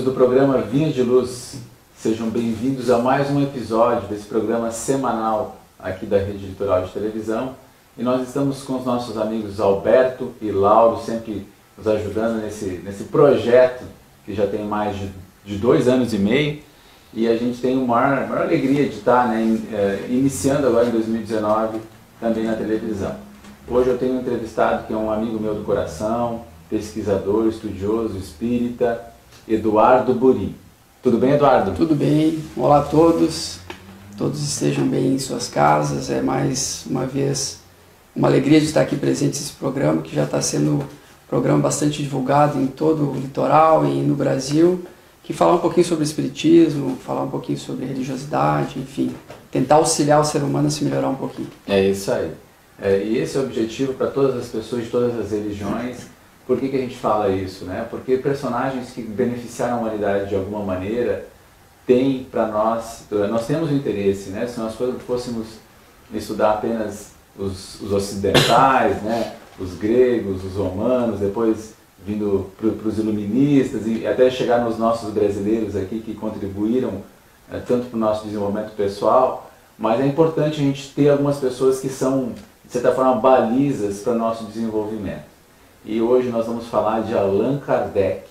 amigos do programa Vinhos de Luz, sejam bem-vindos a mais um episódio desse programa semanal aqui da Rede Litoral de Televisão. E nós estamos com os nossos amigos Alberto e Lauro, sempre nos ajudando nesse projeto que já tem mais de 2 anos e meio. E a gente tem a maior alegria de estar iniciando agora em 2019 também na televisão. Hoje eu tenho um entrevistado que é um amigo meu do coração, pesquisador, estudioso, espírita, Eduardo Burim. Tudo bem, Eduardo? Tudo bem. Olá a todos. Todos estejam bem em suas casas. É mais uma vez uma alegria de estar aqui presente nesse programa, que já está sendo um programa bastante divulgado em todo o litoral e no Brasil, que fala um pouquinho sobre espiritismo, falar um pouquinho sobre religiosidade, enfim, tentar auxiliar o ser humano a se melhorar um pouquinho. É isso aí. E esse é o objetivo para todas as pessoas de todas as religiões. Por que a gente fala isso, né? Porque personagens que beneficiaram a humanidade de alguma maneira têm para nós temos um interesse, né? Se nós fôssemos estudar apenas os ocidentais, né? Os gregos, os romanos, depois vindo para os iluministas e até chegar nos nossos brasileiros aqui que contribuíram tanto para o nosso desenvolvimento pessoal, mas é importante a gente ter algumas pessoas que são, de certa forma, balizas para o nosso desenvolvimento. E hoje nós vamos falar de Allan Kardec,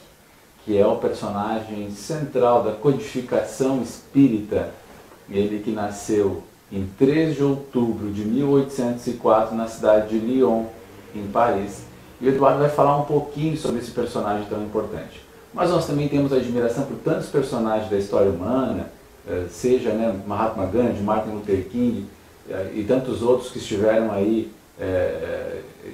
que é o personagem central da codificação espírita. Ele que nasceu em 3 de outubro de 1804 na cidade de Lyon, em Paris. E o Eduardo vai falar um pouquinho sobre esse personagem tão importante. Mas nós também temos admiração por tantos personagens da história humana, seja Mahatma Gandhi, Martin Luther King e tantos outros que estiveram aí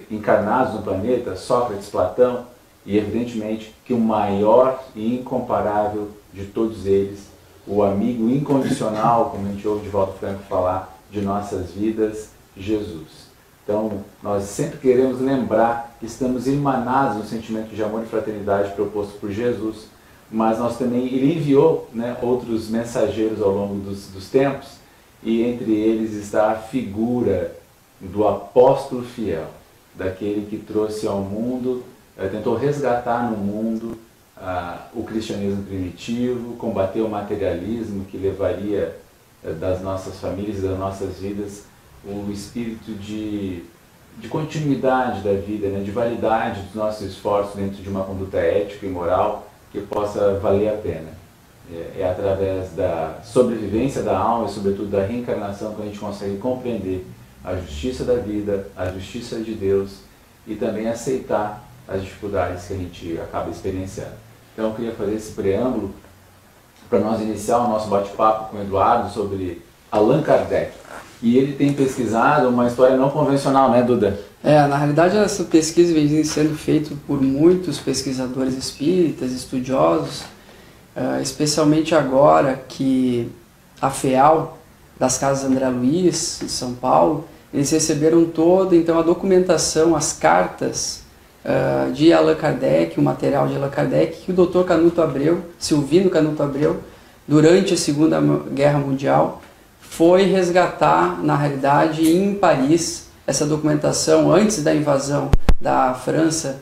encarnados no planeta, Sócrates, Platão, e evidentemente que o maior e incomparável de todos eles, o amigo incondicional, como a gente ouve de Divaldo Franco falar, de nossas vidas, Jesus. Então, nós sempre queremos lembrar que estamos emanados no sentimento de amor e fraternidade proposto por Jesus, mas nós também, ele enviou outros mensageiros ao longo dos tempos, e entre eles está a figura do apóstolo fiel, daquele que trouxe ao mundo, tentou resgatar no mundo o cristianismo primitivo, combater o materialismo que levaria das nossas famílias e das nossas vidas o espírito de continuidade da vida, de validade dos nossos esforços dentro de uma conduta ética e moral que possa valer a pena. É através da sobrevivência da alma e sobretudo da reencarnação que a gente consegue compreender a justiça da vida, a justiça de Deus e também aceitar as dificuldades que a gente acaba experienciando. Então eu queria fazer esse preâmbulo para nós iniciar o nosso bate-papo com o Eduardo sobre Allan Kardec. E ele tem pesquisado uma história não convencional, né, Duda? Na realidade essa pesquisa vem sendo feita por muitos pesquisadores espíritas, estudiosos, especialmente agora que a FEAL, das Casas André Luiz, em São Paulo, eles receberam toda então a documentação, as cartas de Allan Kardec, o material de Allan Kardec, que o Dr. Canuto Abreu, Silvino Canuto Abreu, durante a Segunda Guerra Mundial, foi resgatar, na realidade, em Paris, essa documentação antes da invasão da França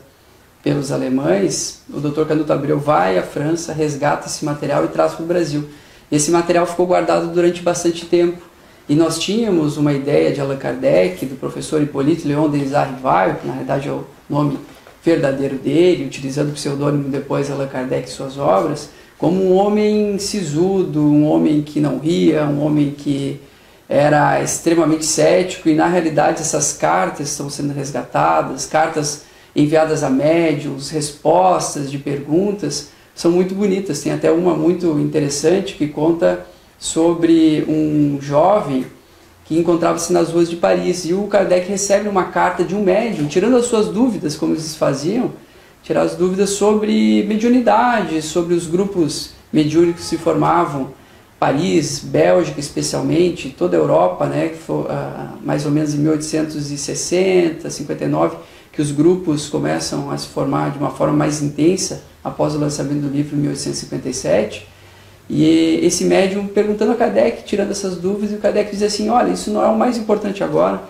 pelos alemães. O Dr. Canuto Abreu vai à França, resgata esse material e traz para o Brasil. Esse material ficou guardado durante bastante tempo. E nós tínhamos uma ideia de Allan Kardec, do professor Hippolyte Léon Denis Rivail, que na realidade é o nome verdadeiro dele, utilizando o pseudônimo depois Allan Kardec em suas obras, como um homem sisudo, um homem que não ria, um homem que era extremamente cético, e na realidade essas cartas estão sendo resgatadas, cartas enviadas a médiuns, respostas de perguntas, são muito bonitas. Tem até uma muito interessante que conta sobre um jovem que encontrava-se nas ruas de Paris, e o Kardec recebe uma carta de um médium, tirando as suas dúvidas, como eles faziam, tirar as dúvidas sobre mediunidade, sobre os grupos mediúnicos que se formavam, Paris, Bélgica especialmente, toda a Europa, que foi mais ou menos em 1860, 59, que os grupos começam a se formar de uma forma mais intensa, após o lançamento do livro em 1857, e esse médium perguntando a Kardec, tirando essas dúvidas, e o Kardec diz assim: olha, isso não é o mais importante agora,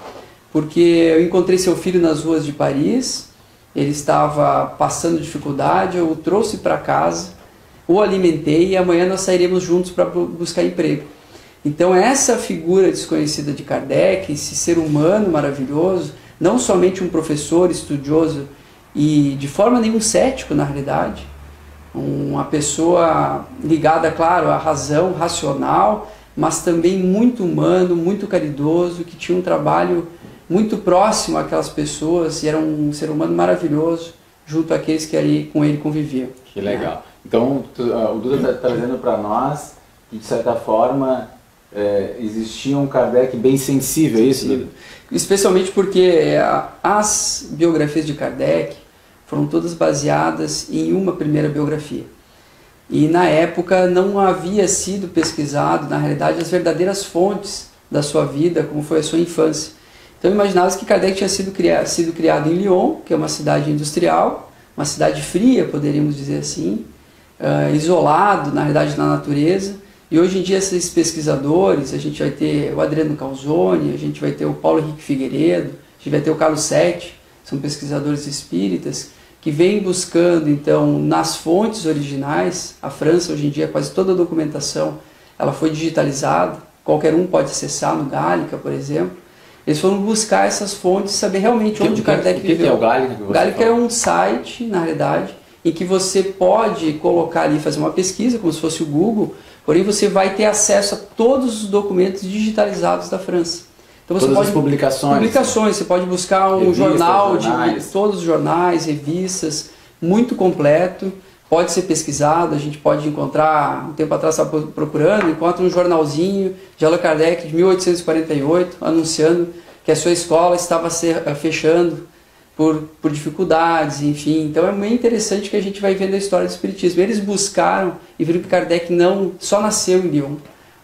porque eu encontrei seu filho nas ruas de Paris, ele estava passando dificuldade, eu o trouxe para casa, o alimentei e amanhã nós sairemos juntos para buscar emprego. Então essa figura desconhecida de Kardec, esse ser humano maravilhoso, não somente um professor estudioso e de forma nenhum cético na realidade, uma pessoa ligada, claro, à razão, racional, mas também muito humano, muito caridoso, que tinha um trabalho muito próximo àquelas pessoas e era um ser humano maravilhoso junto àqueles que ali com ele conviviam. Que legal. Então o Duda está trazendo para nós que, de certa forma, existia um Kardec bem sensível, é isso, Duda? Especialmente porque as biografias de Kardec foram todas baseadas em uma primeira biografia. E na época não havia sido pesquisado, na realidade, as verdadeiras fontes da sua vida, como foi a sua infância. Então imaginava-se que Kardec tinha sido criado em Lyon, que é uma cidade industrial, uma cidade fria, poderíamos dizer assim, isolado, na realidade, na natureza. E hoje em dia esses pesquisadores, a gente vai ter o Adriano Calzone, a gente vai ter o Paulo Henrique Figueiredo, a gente vai ter o Carlos Sete, são pesquisadores espíritas, que vêm buscando, então, nas fontes originais. A França, hoje em dia, quase toda a documentação ela foi digitalizada, qualquer um pode acessar no Gallica, por exemplo. Eles foram buscar essas fontes, saber realmente onde Kardec viveu. O que é o Gallica? O Gallica é um site, na realidade, em que você pode colocar ali, fazer uma pesquisa, como se fosse o Google, porém você vai ter acesso a todos os documentos digitalizados da França. Então você todas as publicações. Você pode buscar um jornal, todos os jornais, revistas, muito completo, pode ser pesquisado, a gente pode encontrar, um tempo atrás estava procurando, encontra um jornalzinho de Allan Kardec de 1848, anunciando que a sua escola estava fechando por dificuldades, enfim. Então é muito interessante que a gente vai vendo a história do Espiritismo. Eles buscaram e viram que Kardec não só nasceu em Lyon,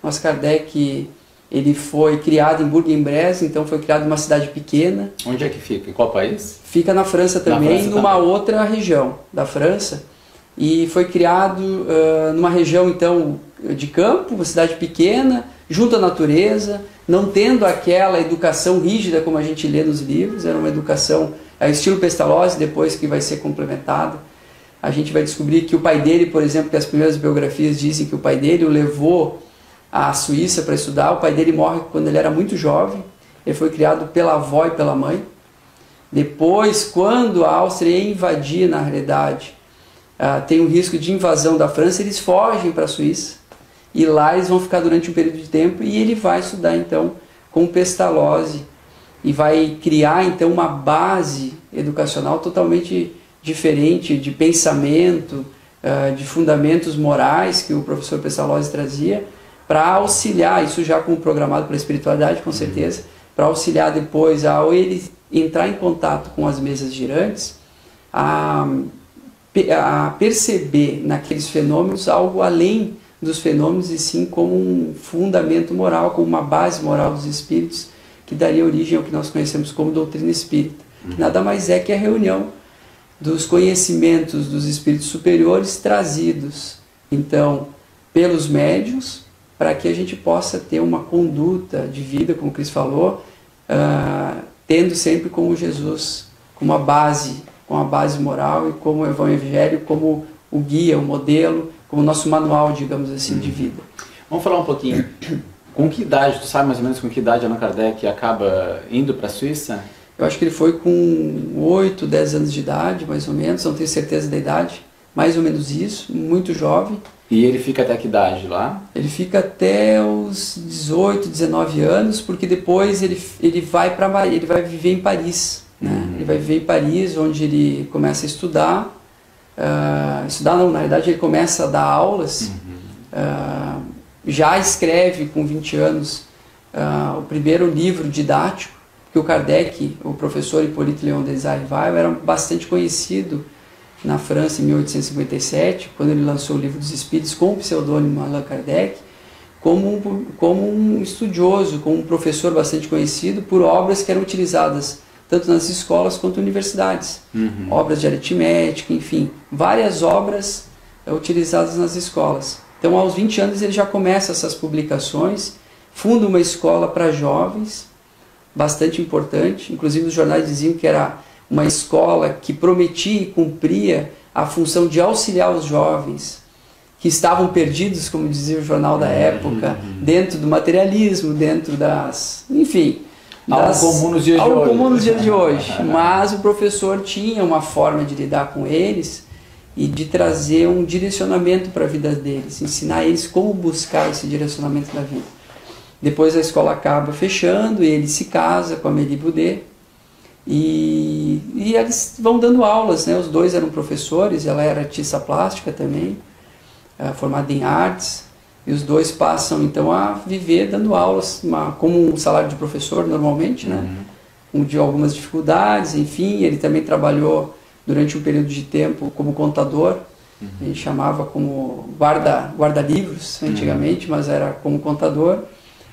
mas Kardec... Ele foi criado em Bourg-en-Bresse, então foi criado em uma cidade pequena. Onde é que fica? Em qual país? Fica na França também, numa outra região da França. E foi criado numa região, então, de campo, uma cidade pequena, junto à natureza, não tendo aquela educação rígida como a gente lê nos livros. Era uma educação estilo Pestalozzi, depois que vai ser complementada. A gente vai descobrir que o pai dele, por exemplo, que as primeiras biografias dizem que o pai dele o levou à Suíça para estudar. O pai dele morre quando ele era muito jovem. Ele foi criado pela avó e pela mãe. Depois, quando a Áustria invadia, na realidade, tem um risco de invasão da França, eles fogem para a Suíça. E lá eles vão ficar durante um período de tempo e ele vai estudar, então, com Pestalozzi. E vai criar, então, uma base educacional totalmente diferente de pensamento, de fundamentos morais que o professor Pestalozzi trazia, para auxiliar, isso já como programado pela espiritualidade, com certeza, para auxiliar depois ao ele entrar em contato com as mesas girantes, a perceber naqueles fenômenos algo além dos fenômenos, e sim como um fundamento moral, como uma base moral dos espíritos, que daria origem ao que nós conhecemos como doutrina espírita, que nada mais é que a reunião dos conhecimentos dos espíritos superiores trazidos, então, pelos médiuns, para que a gente possa ter uma conduta de vida, como o Cris falou, tendo sempre como Jesus, como a base moral, e como o Evangelho, como o guia, o modelo, como o nosso manual, digamos assim, de vida. Vamos falar um pouquinho. Com que idade, tu sabe mais ou menos com que idade Allan Kardec acaba indo para a Suíça? Eu acho que ele foi com 8, 10 anos de idade, mais ou menos, não tenho certeza da idade, mais ou menos isso, muito jovem. E ele fica até que idade lá? Ele fica até os 18, 19 anos, porque depois ele vai viver em Paris. Né? Ele vai viver em Paris, onde ele começa a estudar. Estudar não, na verdade ele começa a dar aulas. Já escreve com 20 anos o primeiro livro didático, que o Kardec, o professor Hippolyte Léon Desarrivaille, era bastante conhecido na França em 1857, quando ele lançou o Livro dos Espíritos com o pseudônimo Allan Kardec, como um estudioso, como um professor bastante conhecido por obras que eram utilizadas tanto nas escolas quanto universidades. Obras de aritmética, enfim, várias obras utilizadas nas escolas. Então, aos 20 anos, ele já começa essas publicações, funda uma escola para jovens, bastante importante. Inclusive, os jornais diziam que era uma escola que prometia e cumpria a função de auxiliar os jovens que estavam perdidos, como dizia o jornal da época, dentro do materialismo, dentro das... enfim... Algo comum nos dias de hoje. Algo comum nos dias de hoje. Mas o professor tinha uma forma de lidar com eles e de trazer um direcionamento para a vida deles, ensinar eles como buscar esse direcionamento da vida. Depois a escola acaba fechando, ele se casa com a Amélie Boudet e eles vão dando aulas, né? Os dois eram professores, ela era artista plástica também, formada em artes, e os dois passam então a viver dando aulas, como um salário de professor normalmente, né? De algumas dificuldades, enfim. Ele também trabalhou durante um período de tempo como contador, a gente chamava como guarda-livros antigamente, mas era como contador,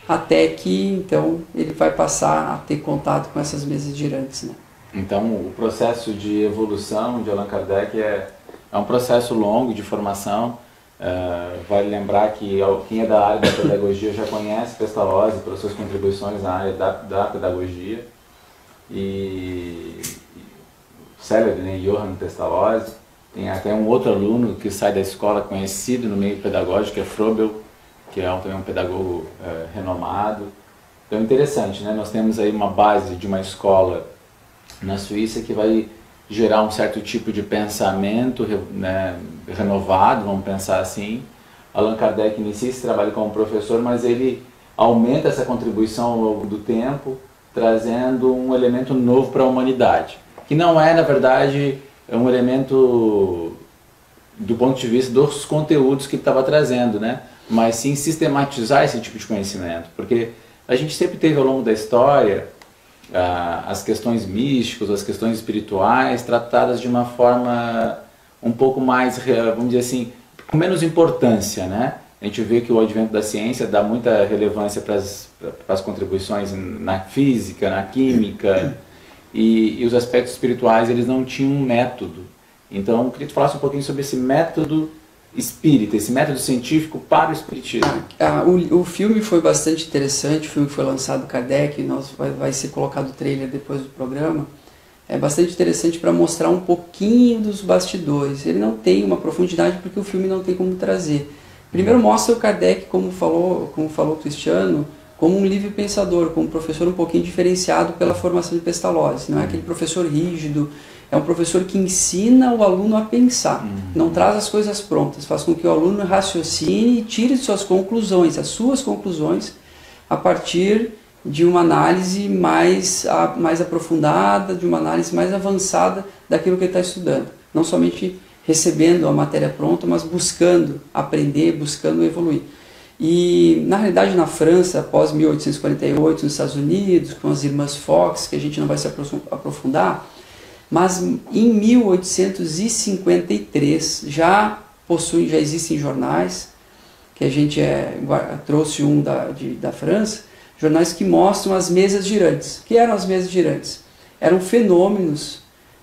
até que então ele vai passar a ter contato com essas mesas girantes, né? Então o processo de evolução de Allan Kardec é um processo longo de formação. Vale lembrar que quem é da área da pedagogia já conhece Pestalozzi pelas suas contribuições na área da pedagogia, e célebre, né, Johann Pestalozzi. Tem até um outro aluno que sai da escola conhecido no meio pedagógico, que é Frobel, que é também um pedagogo renomado. Então é interessante, né? Nós temos aí uma base de uma escola na Suíça que vai gerar um certo tipo de pensamento, né, renovado, vamos pensar assim. Allan Kardec inicia esse trabalho como professor, mas ele aumenta essa contribuição ao longo do tempo, trazendo um elemento novo para a humanidade, que não é, na verdade, um elemento do ponto de vista dos conteúdos que ele estava trazendo, né? Mas sim sistematizar esse tipo de conhecimento, porque a gente sempre teve ao longo da história as questões místicas, as questões espirituais tratadas de uma forma um pouco mais, vamos dizer assim, com menos importância, né? A gente vê que o advento da ciência dá muita relevância para as contribuições na física, na química, e os aspectos espirituais eles não tinham um método. Então eu queria que tu falasse um pouquinho sobre esse método espírita, esse método científico para o espiritismo. O filme foi bastante interessante, o filme foi lançado Kardec, vai ser colocado o trailer depois do programa. É bastante interessante para mostrar um pouquinho dos bastidores. Ele não tem uma profundidade porque o filme não tem como trazer. Primeiro mostra o Kardec, como falou o Cristiano, como um livre pensador, como um professor um pouquinho diferenciado pela formação de Pestalozzi. Não é aquele professor rígido, é um professor que ensina o aluno a pensar, não traz as coisas prontas, faz com que o aluno raciocine e tire suas conclusões, as suas conclusões, a partir de uma análise mais aprofundada, de uma análise mais avançada daquilo que ele está estudando. Não somente recebendo a matéria pronta, mas buscando aprender, buscando evoluir. E, na realidade, na França, após 1848, nos Estados Unidos, com as irmãs Fox, que a gente não vai se aprofundar, mas em 1853 já existem jornais, que a gente trouxe um da França, jornais que mostram as mesas girantes. O que eram as mesas girantes? Eram fenômenos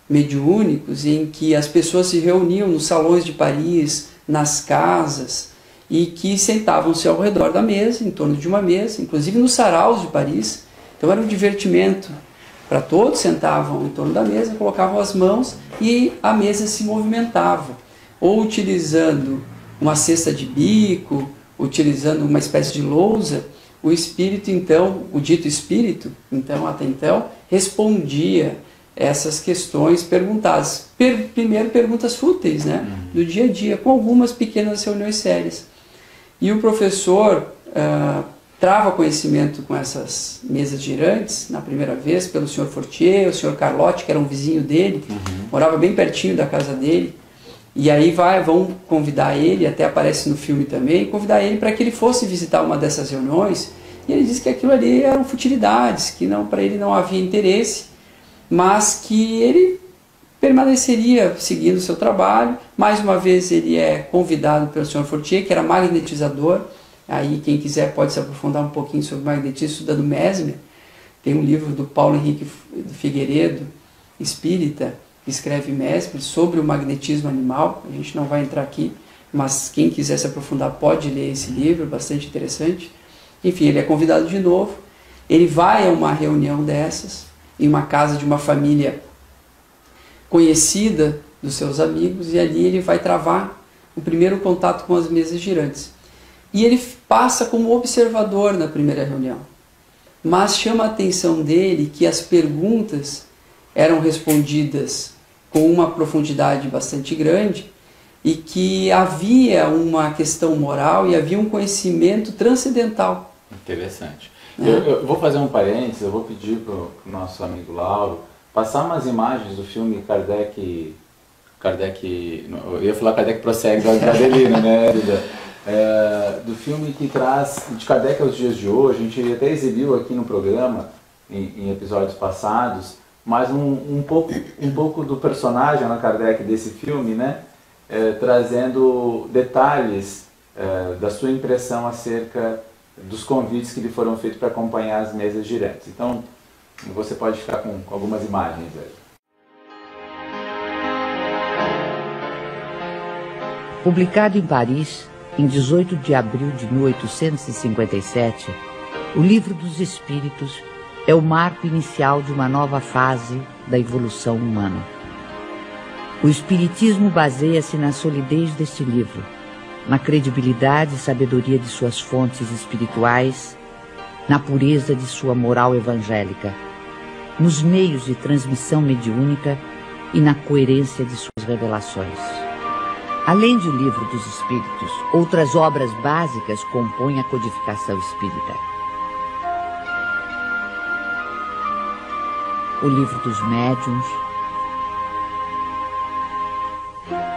mediúnicos em que as pessoas se reuniam nos salões de Paris, nas casas, e que sentavam-se ao redor da mesa, em torno de uma mesa, inclusive nos saraus de Paris. Então era um divertimento para todos, sentavam em torno da mesa, colocavam as mãos e a mesa se movimentava, ou utilizando uma cesta de bico, utilizando uma espécie de lousa. O espírito, então, o dito espírito, então, até então, respondia essas questões perguntadas. Primeiro, perguntas fúteis, né, do dia a dia, com algumas pequenas reuniões sérias. E o professor trava conhecimento com essas mesas girantes, na primeira vez, pelo Sr. Fortier, o Sr. Carlotti, que era um vizinho dele, morava bem pertinho da casa dele, e aí vão convidar ele, até aparece no filme também, convidar ele para que ele fosse visitar uma dessas reuniões, e ele disse que aquilo ali eram futilidades, que para ele não havia interesse, mas que ele permaneceria seguindo o seu trabalho. Mais uma vez ele é convidado pelo Sr. Fortier, que era magnetizador. Aí quem quiser pode se aprofundar um pouquinho sobre magnetismo estudando Mesmer. Tem um livro do Paulo Henrique Figueiredo, espírita, que escreve Mesmer sobre o magnetismo animal. A gente não vai entrar aqui, mas quem quiser se aprofundar pode ler esse livro, bastante interessante. Enfim, ele é convidado de novo. Ele vai a uma reunião dessas, em uma casa de uma família conhecida dos seus amigos, e ali ele vai travar o primeiro contato com as mesas girantes. E ele passa como observador na primeira reunião. Mas chama a atenção dele que as perguntas eram respondidas com uma profundidade bastante grande e que havia uma questão moral e havia um conhecimento transcendental. Interessante. Eu vou fazer um parênteses, eu vou pedir para o nosso amigo Lauro passar umas imagens do filme Kardec, eu ia falar Kardec prossegue da Adelina, né, Lida? Do filme que traz de Kardec aos dias de hoje. A gente até exibiu aqui no programa, em episódios passados, mas um pouco do personagem Allan Kardec desse filme, né, trazendo detalhes da sua impressão acerca dos convites que lhe foram feitos para acompanhar as mesas girantes. Então, você pode ficar com algumas imagens aí. Publicado em Paris, em 18 de abril de 1857, o Livro dos Espíritos é o marco inicial de uma nova fase da evolução humana. O Espiritismo baseia-se na solidez deste livro, na credibilidade e sabedoria de suas fontes espirituais, na pureza de sua moral evangélica, nos meios de transmissão mediúnica e na coerência de suas revelações. Além de O Livro dos Espíritos, outras obras básicas compõem a codificação espírita. O Livro dos Médiuns,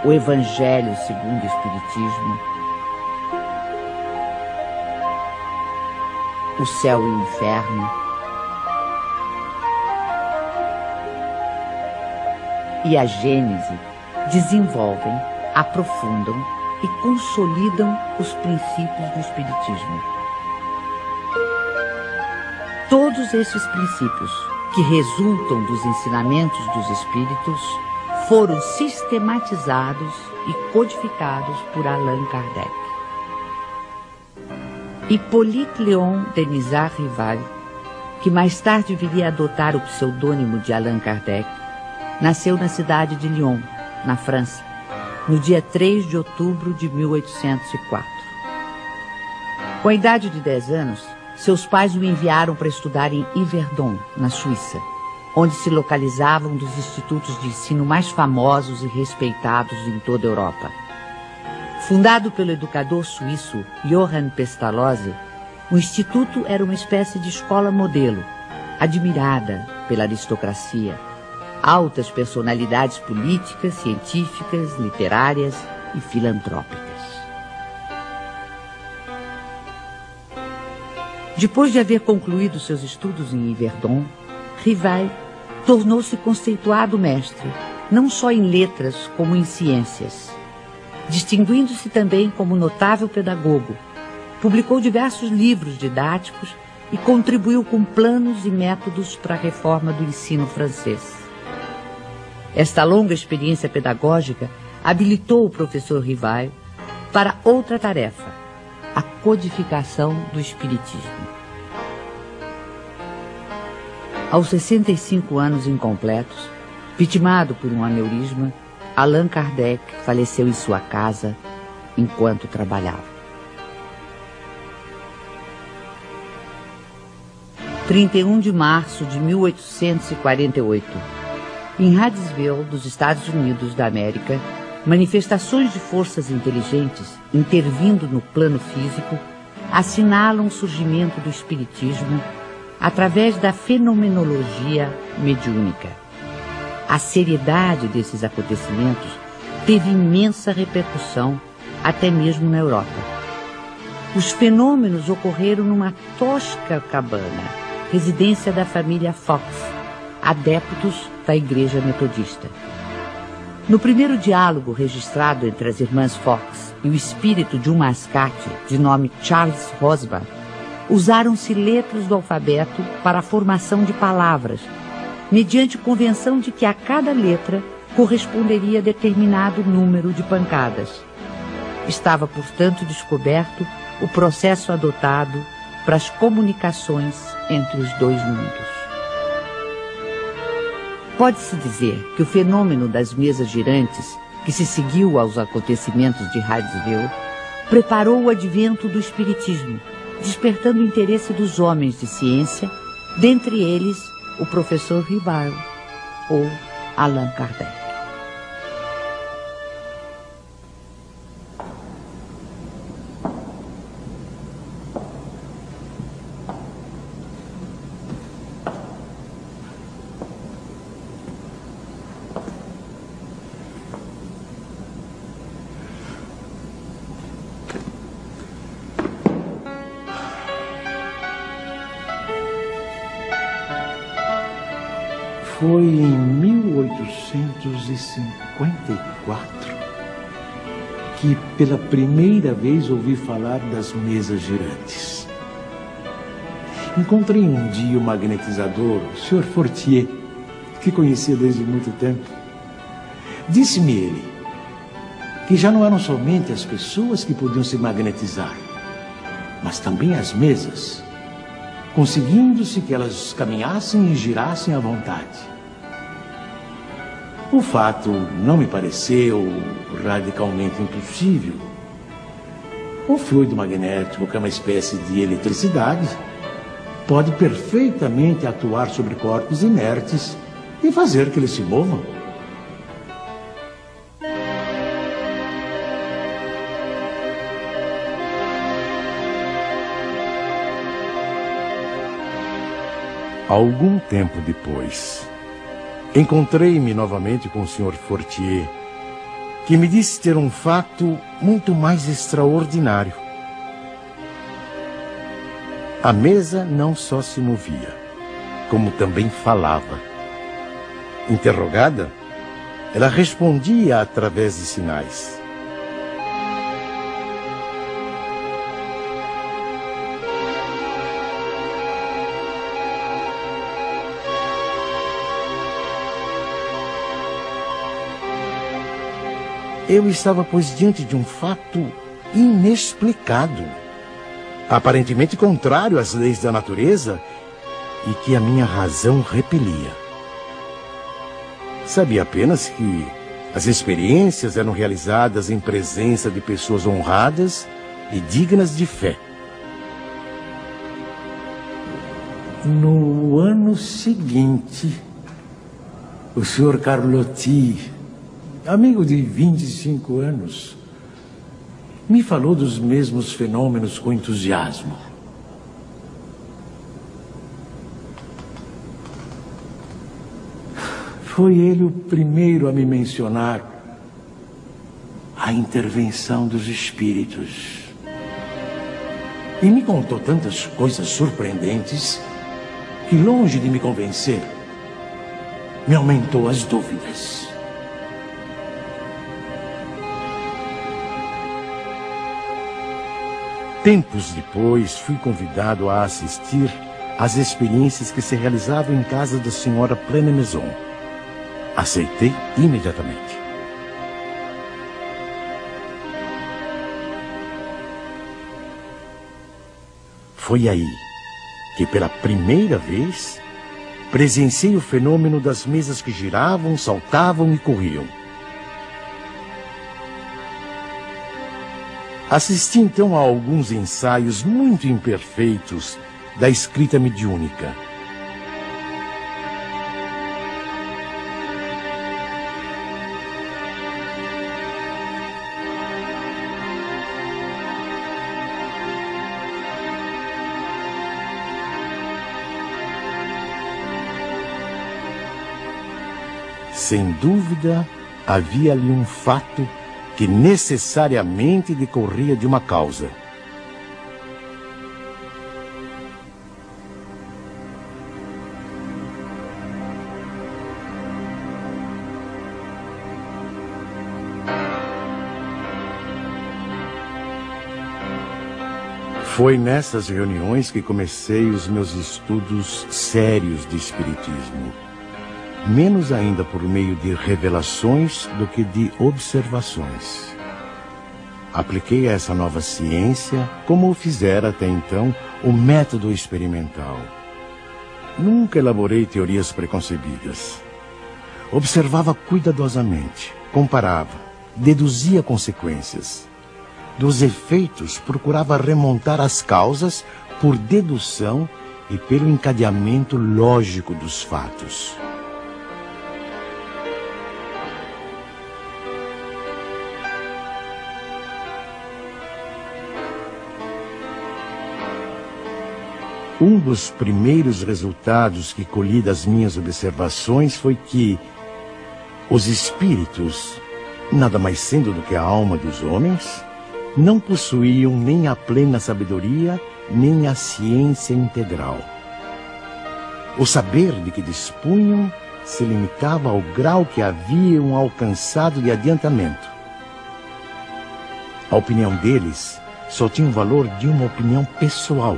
o Evangelho segundo o Espiritismo, o Céu e o Inferno e a Gênese desenvolvem, aprofundam e consolidam os princípios do Espiritismo. Todos esses princípios, que resultam dos ensinamentos dos Espíritos, foram sistematizados e codificados por Allan Kardec. Hippolyte Léon Denisard Rival, que mais tarde viria a adotar o pseudônimo de Allan Kardec, nasceu na cidade de Lyon, na França, no dia 3 de outubro de 1804. Com a idade de 10 anos, seus pais o enviaram para estudar em Yverdon, na Suíça, onde se localizavam um dos institutos de ensino mais famosos e respeitados em toda a Europa. Fundado pelo educador suíço Johann Pestalozzi, o instituto era uma espécie de escola modelo, admirada pela aristocracia, altas personalidades políticas, científicas, literárias e filantrópicas. Depois de haver concluído seus estudos em Yverdon, Rival tornou-se conceituado mestre, não só em letras como em ciências. Distinguindo-se também como notável pedagogo, publicou diversos livros didáticos e contribuiu com planos e métodos para a reforma do ensino francês. Esta longa experiência pedagógica habilitou o professor Rival para outra tarefa, a codificação do Espiritismo. Aos 65 anos incompletos, vitimado por um aneurisma, Allan Kardec faleceu em sua casa enquanto trabalhava. 31 de março de 1848. Em Huntsville, dos Estados Unidos da América, manifestações de forças inteligentes intervindo no plano físico assinalam o surgimento do Espiritismo através da fenomenologia mediúnica. A seriedade desses acontecimentos teve imensa repercussão até mesmo na Europa. Os fenômenos ocorreram numa tosca cabana, residência da família Fox, adeptos da Igreja Metodista. No primeiro diálogo registrado entre as irmãs Fox e o espírito de um mascate de nome Charles Rosbach, usaram-se letras do alfabeto para a formação de palavras, mediante convenção de que a cada letra corresponderia a determinado número de pancadas. Estava, portanto, descoberto o processo adotado para as comunicações entre os dois mundos. Pode-se dizer que o fenômeno das mesas girantes, que se seguiu aos acontecimentos de Hydesville, preparou o advento do espiritismo, despertando o interesse dos homens de ciência, dentre eles o professor Ribard ou Allan Kardec. Foi em 1854 que pela primeira vez ouvi falar das mesas girantes. Encontrei um dia o magnetizador, o Sr. Fortier, que conhecia desde muito tempo. Disse-me ele que já não eram somente as pessoas que podiam se magnetizar, mas também as mesas, conseguindo-se que elas caminhassem e girassem à vontade. O fato não me pareceu radicalmente impossível. O fluido magnético, que é uma espécie de eletricidade, pode perfeitamente atuar sobre corpos inertes e fazer que eles se movam. Algum tempo depois, encontrei-me novamente com o Sr. Fortier, que me disse ter um fato muito mais extraordinário. A mesa não só se movia, como também falava. Interrogada, ela respondia através de sinais. Eu estava, pois, diante de um fato inexplicado, aparentemente contrário às leis da natureza e que a minha razão repelia. Sabia apenas que as experiências eram realizadas em presença de pessoas honradas e dignas de fé. No ano seguinte, o Sr. Carlotti, amigo de 25 anos, me falou dos mesmos fenômenos com entusiasmo. Foi ele o primeiro a me mencionar a intervenção dos espíritos. E me contou tantas coisas surpreendentes que, longe de me convencer, me aumentou as dúvidas. Tempos depois, fui convidado a assistir às experiências que se realizavam em casa da senhora Plenne-Maison. Aceitei imediatamente. Foi aí que, pela primeira vez, presenciei o fenômeno das mesas que giravam, saltavam e corriam. Assisti então a alguns ensaios muito imperfeitos da escrita mediúnica. Sem dúvida, havia ali um fato que necessariamente decorria de uma causa. Foi nessas reuniões que comecei os meus estudos sérios de espiritismo. Menos ainda por meio de revelações do que de observações. Apliquei a essa nova ciência, como o fizera até então, o método experimental. Nunca elaborei teorias preconcebidas. Observava cuidadosamente, comparava, deduzia consequências. Dos efeitos, procurava remontar as causas por dedução e pelo encadeamento lógico dos fatos. Um dos primeiros resultados que colhi das minhas observações foi que os espíritos, nada mais sendo do que a alma dos homens, não possuíam nem a plena sabedoria, nem a ciência integral. O saber de que dispunham se limitava ao grau que haviam alcançado de adiantamento. A opinião deles só tinha o valor de uma opinião pessoal.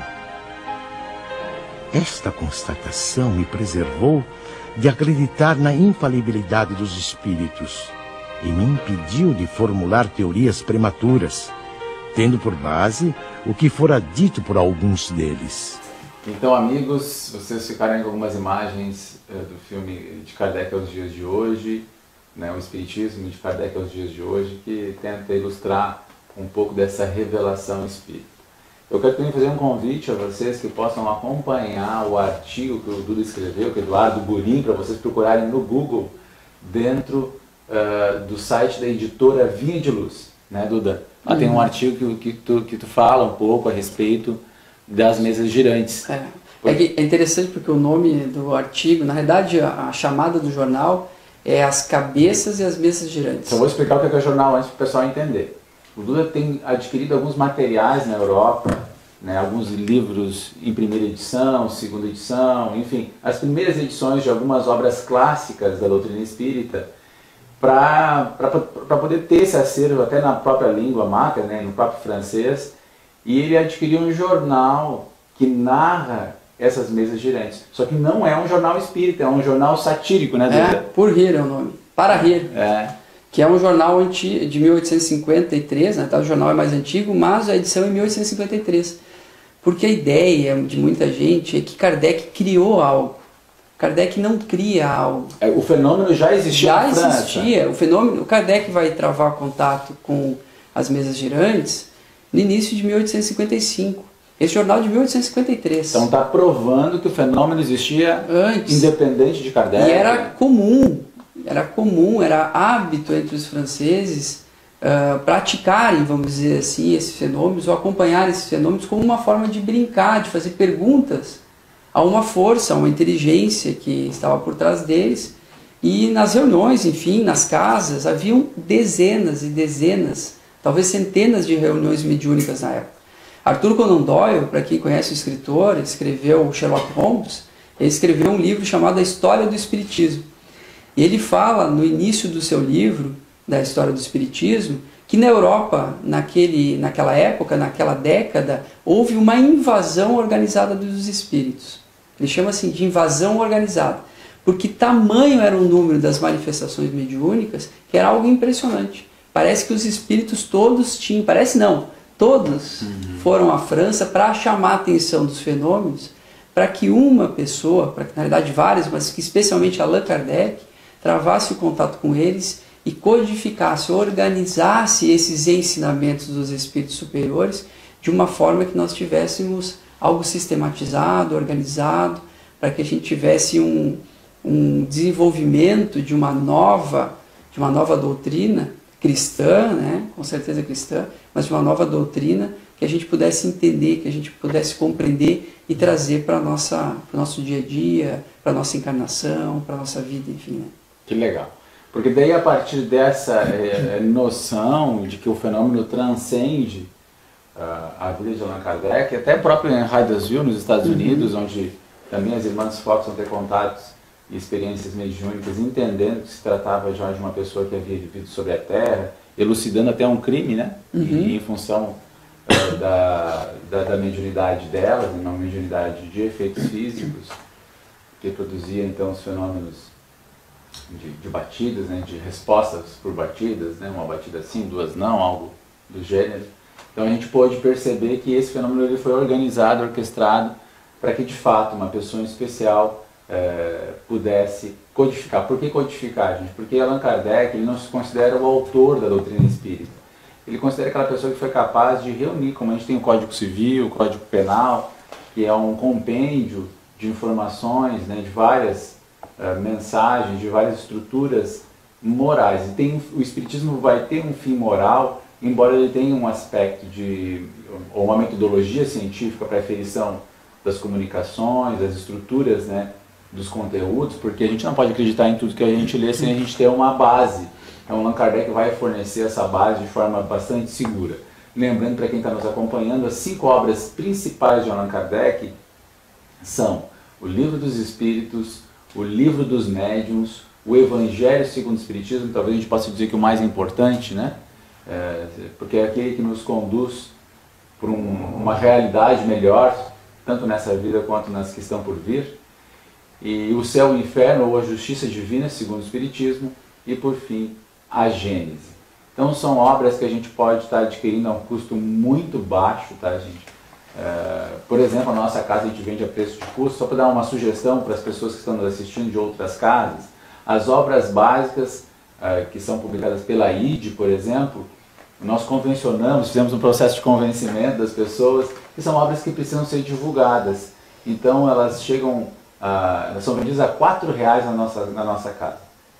Esta constatação me preservou de acreditar na infalibilidade dos espíritos e me impediu de formular teorias prematuras, tendo por base o que fora dito por alguns deles. Então, amigos, vocês ficaram com algumas imagens do filme de Kardec aos dias de hoje, né, o Espiritismo de Kardec aos dias de hoje, que tenta ilustrar um pouco dessa revelação espírita. Eu quero também fazer um convite a vocês que possam acompanhar o artigo que o Duda escreveu, que é Eduardo Burim, para vocês procurarem no Google, dentro do site da editora Via de Luz, né, Duda? Lá tem um artigo que tu fala um pouco a respeito das mesas girantes. É interessante porque o nome do artigo, na realidade a chamada do jornal é As Cabeças e as Mesas Girantes. Então, eu vou explicar o que é o jornal antes para o pessoal entender. O Duda tem adquirido alguns materiais na Europa, né, alguns livros em primeira edição, segunda edição, enfim, as primeiras edições de algumas obras clássicas da doutrina espírita, para poder ter esse acervo até na própria língua mater, né, no próprio francês, e ele adquiriu um jornal que narra essas mesas girantes. Só que não é um jornal espírita, é um jornal satírico, né, Duda? Por Rir é o nome, Para Rir. Que é um jornal de 1853, né? O jornal é mais antigo, mas a edição é 1853. Porque a ideia de muita gente é que Kardec criou algo. Kardec não cria algo. O fenômeno já existia na França. Já existia. O Kardec vai travar contato com as mesas girantes no início de 1855. Esse jornal é de 1853. Então está provando que o fenômeno existia antes, independente de Kardec. E era comum, era hábito entre os franceses praticarem, vamos dizer assim, esses fenômenos, ou acompanhar esses fenômenos como uma forma de brincar, de fazer perguntas a uma força, a uma inteligência que estava por trás deles. E nas reuniões, enfim, nas casas, haviam dezenas e dezenas, talvez centenas de reuniões mediúnicas na época. Arthur Conan Doyle, para quem conhece o escritor, escreveu o Sherlock Holmes, ele escreveu um livro chamado A História do Espiritismo. E ele fala, no início do seu livro, da História do Espiritismo, que na Europa, naquela época, naquela década, houve uma invasão organizada dos espíritos. Ele chama assim de invasão organizada, porque tamanho era o número das manifestações mediúnicas que era algo impressionante. Parece que os espíritos todos tinham, parece não, todos foram à França para chamar a atenção dos fenômenos, para que uma pessoa, para que na realidade várias, mas que especialmente Allan Kardec, travasse o contato com eles e codificasse, organizasse esses ensinamentos dos espíritos superiores de uma forma que nós tivéssemos algo sistematizado, organizado, para que a gente tivesse um desenvolvimento de uma nova doutrina cristã, né? Com certeza cristã, mas de uma nova doutrina que a gente pudesse entender, que a gente pudesse compreender e trazer para o nosso dia a dia, para a nossa encarnação, para a nossa vida, enfim. Né? Que legal. Porque daí, a partir dessa noção de que o fenômeno transcende a vida de Allan Kardec, até próprio em Hydesville, nos Estados Unidos, onde também as irmãs Fox vão ter contatos e experiências mediúnicas, entendendo que se tratava já de uma pessoa que havia vivido sobre a Terra, elucidando até um crime, né? E em função da mediunidade dela, uma mediunidade de efeitos físicos, que produzia então os fenômenos de batidas, né, de respostas por batidas, né, uma batida sim, duas não, algo do gênero. Então a gente pôde perceber que esse fenômeno ele foi organizado, orquestrado, para que de fato uma pessoa especial pudesse codificar. Por que codificar, gente? Porque Allan Kardec ele não se considera o autor da doutrina espírita. Ele considera aquela pessoa que foi capaz de reunir, como a gente tem o Código Civil, o Código Penal, que é um compêndio de informações, né, de várias mensagens, de várias estruturas morais. E o Espiritismo vai ter um fim moral, embora ele tenha um aspecto ou uma metodologia científica para a aferição das comunicações, das estruturas, né, dos conteúdos, porque a gente não pode acreditar em tudo que a gente lê sem a gente ter uma base. Então, Allan Kardec vai fornecer essa base de forma bastante segura. Lembrando para quem está nos acompanhando, as 5 obras principais de Allan Kardec são o Livro dos Espíritos, o Livro dos Médiuns, o Evangelho segundo o Espiritismo, talvez a gente possa dizer que o mais importante, né? Porque é aquele que nos conduz por uma realidade melhor, tanto nessa vida quanto nas que estão por vir. E o Céu e o Inferno, ou a Justiça Divina segundo o Espiritismo, e por fim, a Gênese. Então são obras que a gente pode estar adquirindo a um custo muito baixo, tá, gente? Por exemplo, a nossa casa a gente vende a preço de custo. Só para dar uma sugestão para as pessoas que estão nos assistindo de outras casas, as obras básicas que são publicadas pela ID, por exemplo, nós convencionamos, fizemos um processo de convencimento das pessoas, que são obras que precisam ser divulgadas. Então elas chegam, elas são vendidas a R$4 na nossa casa.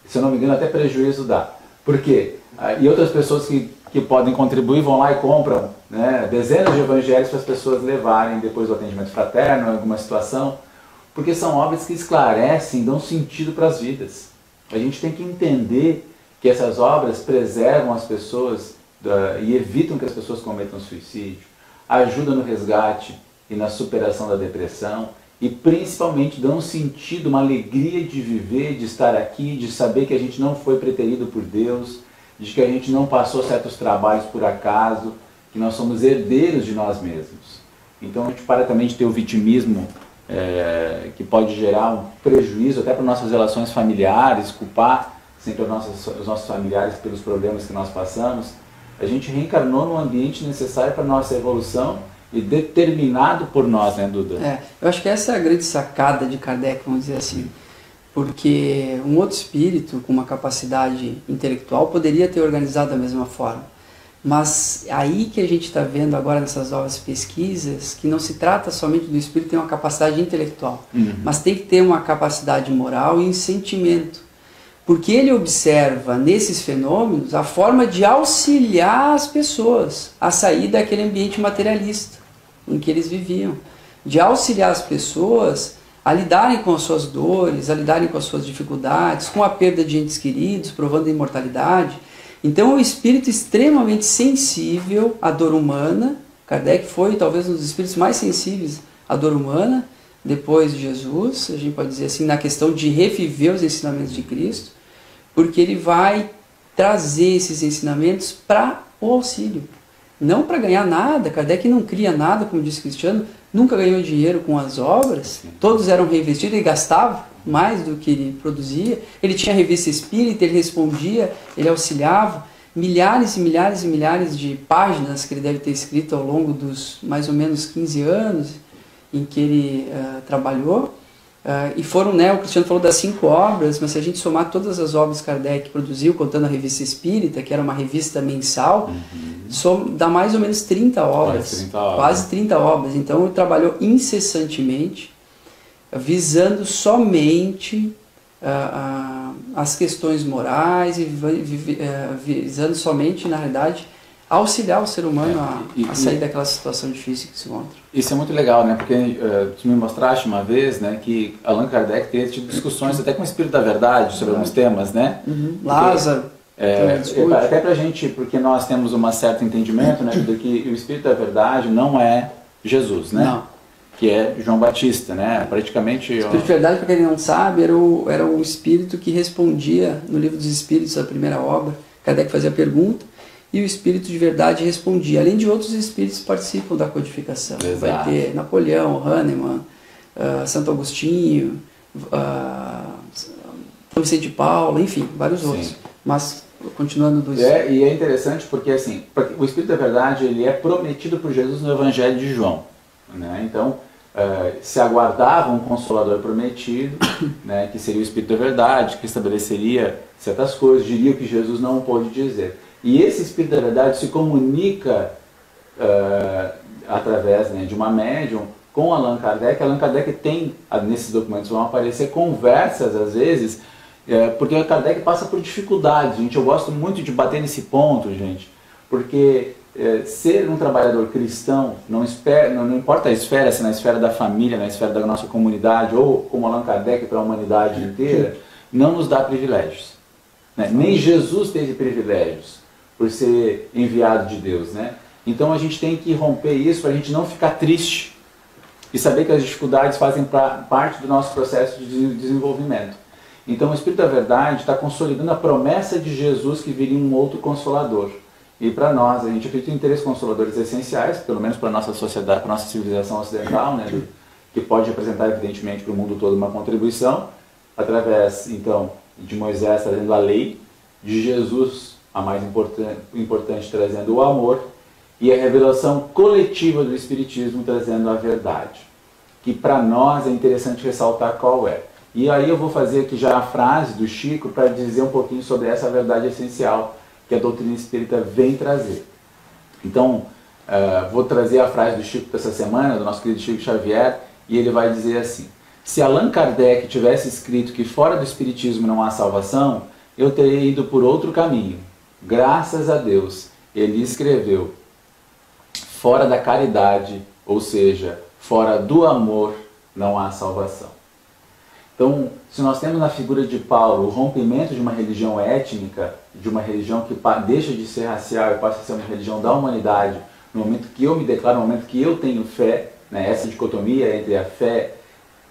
Se eu não me engano, até prejuízo dá. Por quê? E outras pessoas que podem contribuir vão lá e compram, né, dezenas de evangelhos para as pessoas levarem depois do atendimento fraterno, em alguma situação, porque são obras que esclarecem, dão sentido para as vidas. A gente tem que entender que essas obras preservam as pessoas e evitam que as pessoas cometam suicídio, ajudam no resgate e na superação da depressão, e principalmente dão sentido, uma alegria de viver, de estar aqui, de saber que a gente não foi preterido por Deus, de que a gente não passou certos trabalhos por acaso, que nós somos herdeiros de nós mesmos. Então a gente para também de ter o vitimismo que pode gerar um prejuízo até para nossas relações familiares, culpar sempre os nossos familiares pelos problemas que nós passamos. A gente reencarnou no ambiente necessário para a nossa evolução e determinado por nós, né, Duda? Eu acho que essa é a grande sacada de Kardec, vamos dizer assim. Porque um outro espírito com uma capacidade intelectual poderia ter organizado da mesma forma. Mas aí que a gente está vendo agora nessas novas pesquisas que não se trata somente do espírito ter uma capacidade intelectual, mas tem que ter uma capacidade moral e um sentimento. Porque ele observa nesses fenômenos a forma de auxiliar as pessoas a sair daquele ambiente materialista em que eles viviam. De auxiliar as pessoas a lidarem com as suas dores, a lidarem com as suas dificuldades, com a perda de entes queridos, provando a imortalidade. Então é um espírito extremamente sensível à dor humana. Kardec foi talvez um dos espíritos mais sensíveis à dor humana, depois de Jesus, a gente pode dizer assim, na questão de reviver os ensinamentos de Cristo, porque ele vai trazer esses ensinamentos para o auxílio. Não para ganhar nada. Kardec não cria nada, como disse Cristiano, nunca ganhou dinheiro com as obras, todos eram reinvestidos, ele gastava mais do que ele produzia, ele tinha revista espírita, ele respondia, ele auxiliava, milhares e milhares e milhares de páginas que ele deve ter escrito ao longo dos mais ou menos 15 anos em que ele trabalhou, e foram, né, o Cristiano falou das 5 obras, mas se a gente somar todas as obras que Kardec produziu, contando a revista espírita, que era uma revista mensal, dá mais ou menos 30 obras, quase 30 obras. Então ele trabalhou incessantemente, visando somente as questões morais e visando somente, na realidade, auxiliar o ser humano a sair daquela situação difícil que se encontra. Isso é muito legal, né? Porque tu me mostraste uma vez, né, que Allan Kardec teve tipo discussões até com o Espírito da Verdade sobre alguns temas, né? Lázaro. Até pra gente, porque nós temos um certo entendimento, né, de que o Espírito da Verdade não é Jesus, né? Não. Que é João Batista, né? Praticamente... O Espírito de Verdade, para quem não sabe, era o espírito que respondia no Livro dos Espíritos, a primeira obra. Kardec fazia a pergunta e o Espírito de Verdade respondia. Além de outros espíritos que participam da codificação. Exato. Vai ter Napoleão, Hahnemann, Santo Agostinho, São Vicente de Paulo, enfim, vários outros. Mas, continuando do Espírito. E é interessante porque, assim, o Espírito da Verdade ele é prometido por Jesus no Evangelho de João, né? Então, se aguardava um Consolador prometido, né, que seria o Espírito da Verdade, que estabeleceria certas coisas, diria o que Jesus não pôde dizer. E esse Espírito da Verdade se comunica através, né, de uma médium com Allan Kardec. Allan Kardec tem, nesses documentos vão aparecer conversas, às vezes, porque Kardec passa por dificuldades, gente. Eu gosto muito de bater nesse ponto, gente, porque ser um trabalhador cristão, não importa a esfera, se na esfera da família, na esfera da nossa comunidade, ou como Allan Kardec para a humanidade inteira, não nos dá privilégios, né? Nem Jesus teve privilégios por ser enviado de Deus, né? Então a gente tem que romper isso para a gente não ficar triste e saber que as dificuldades fazem parte do nosso processo de desenvolvimento. Então o Espírito da Verdade está consolidando a promessa de Jesus que viria um outro Consolador. E para nós, a gente acredita em três Consoladores essenciais, pelo menos para a nossa sociedade, para a nossa civilização ocidental, né, que pode representar evidentemente para o mundo todo uma contribuição, através então de Moisés trazendo a lei, de Jesus, a mais importante, trazendo o amor, e a revelação coletiva do Espiritismo trazendo a verdade, que para nós é interessante ressaltar qual é. E aí eu vou fazer aqui já a frase do Chico para dizer um pouquinho sobre essa verdade essencial que a doutrina espírita vem trazer. Então, vou trazer a frase do Chico dessa semana, do nosso querido Chico Xavier, e ele vai dizer assim: se Allan Kardec tivesse escrito que fora do Espiritismo não há salvação, eu teria ido por outro caminho. Graças a Deus, ele escreveu: fora da caridade, ou seja, fora do amor, não há salvação. Então, se nós temos na figura de Paulo o rompimento de uma religião étnica, de uma religião que deixa de ser racial e passa a ser uma religião da humanidade, no momento que eu me declaro, no momento que eu tenho fé, né, essa dicotomia entre a fé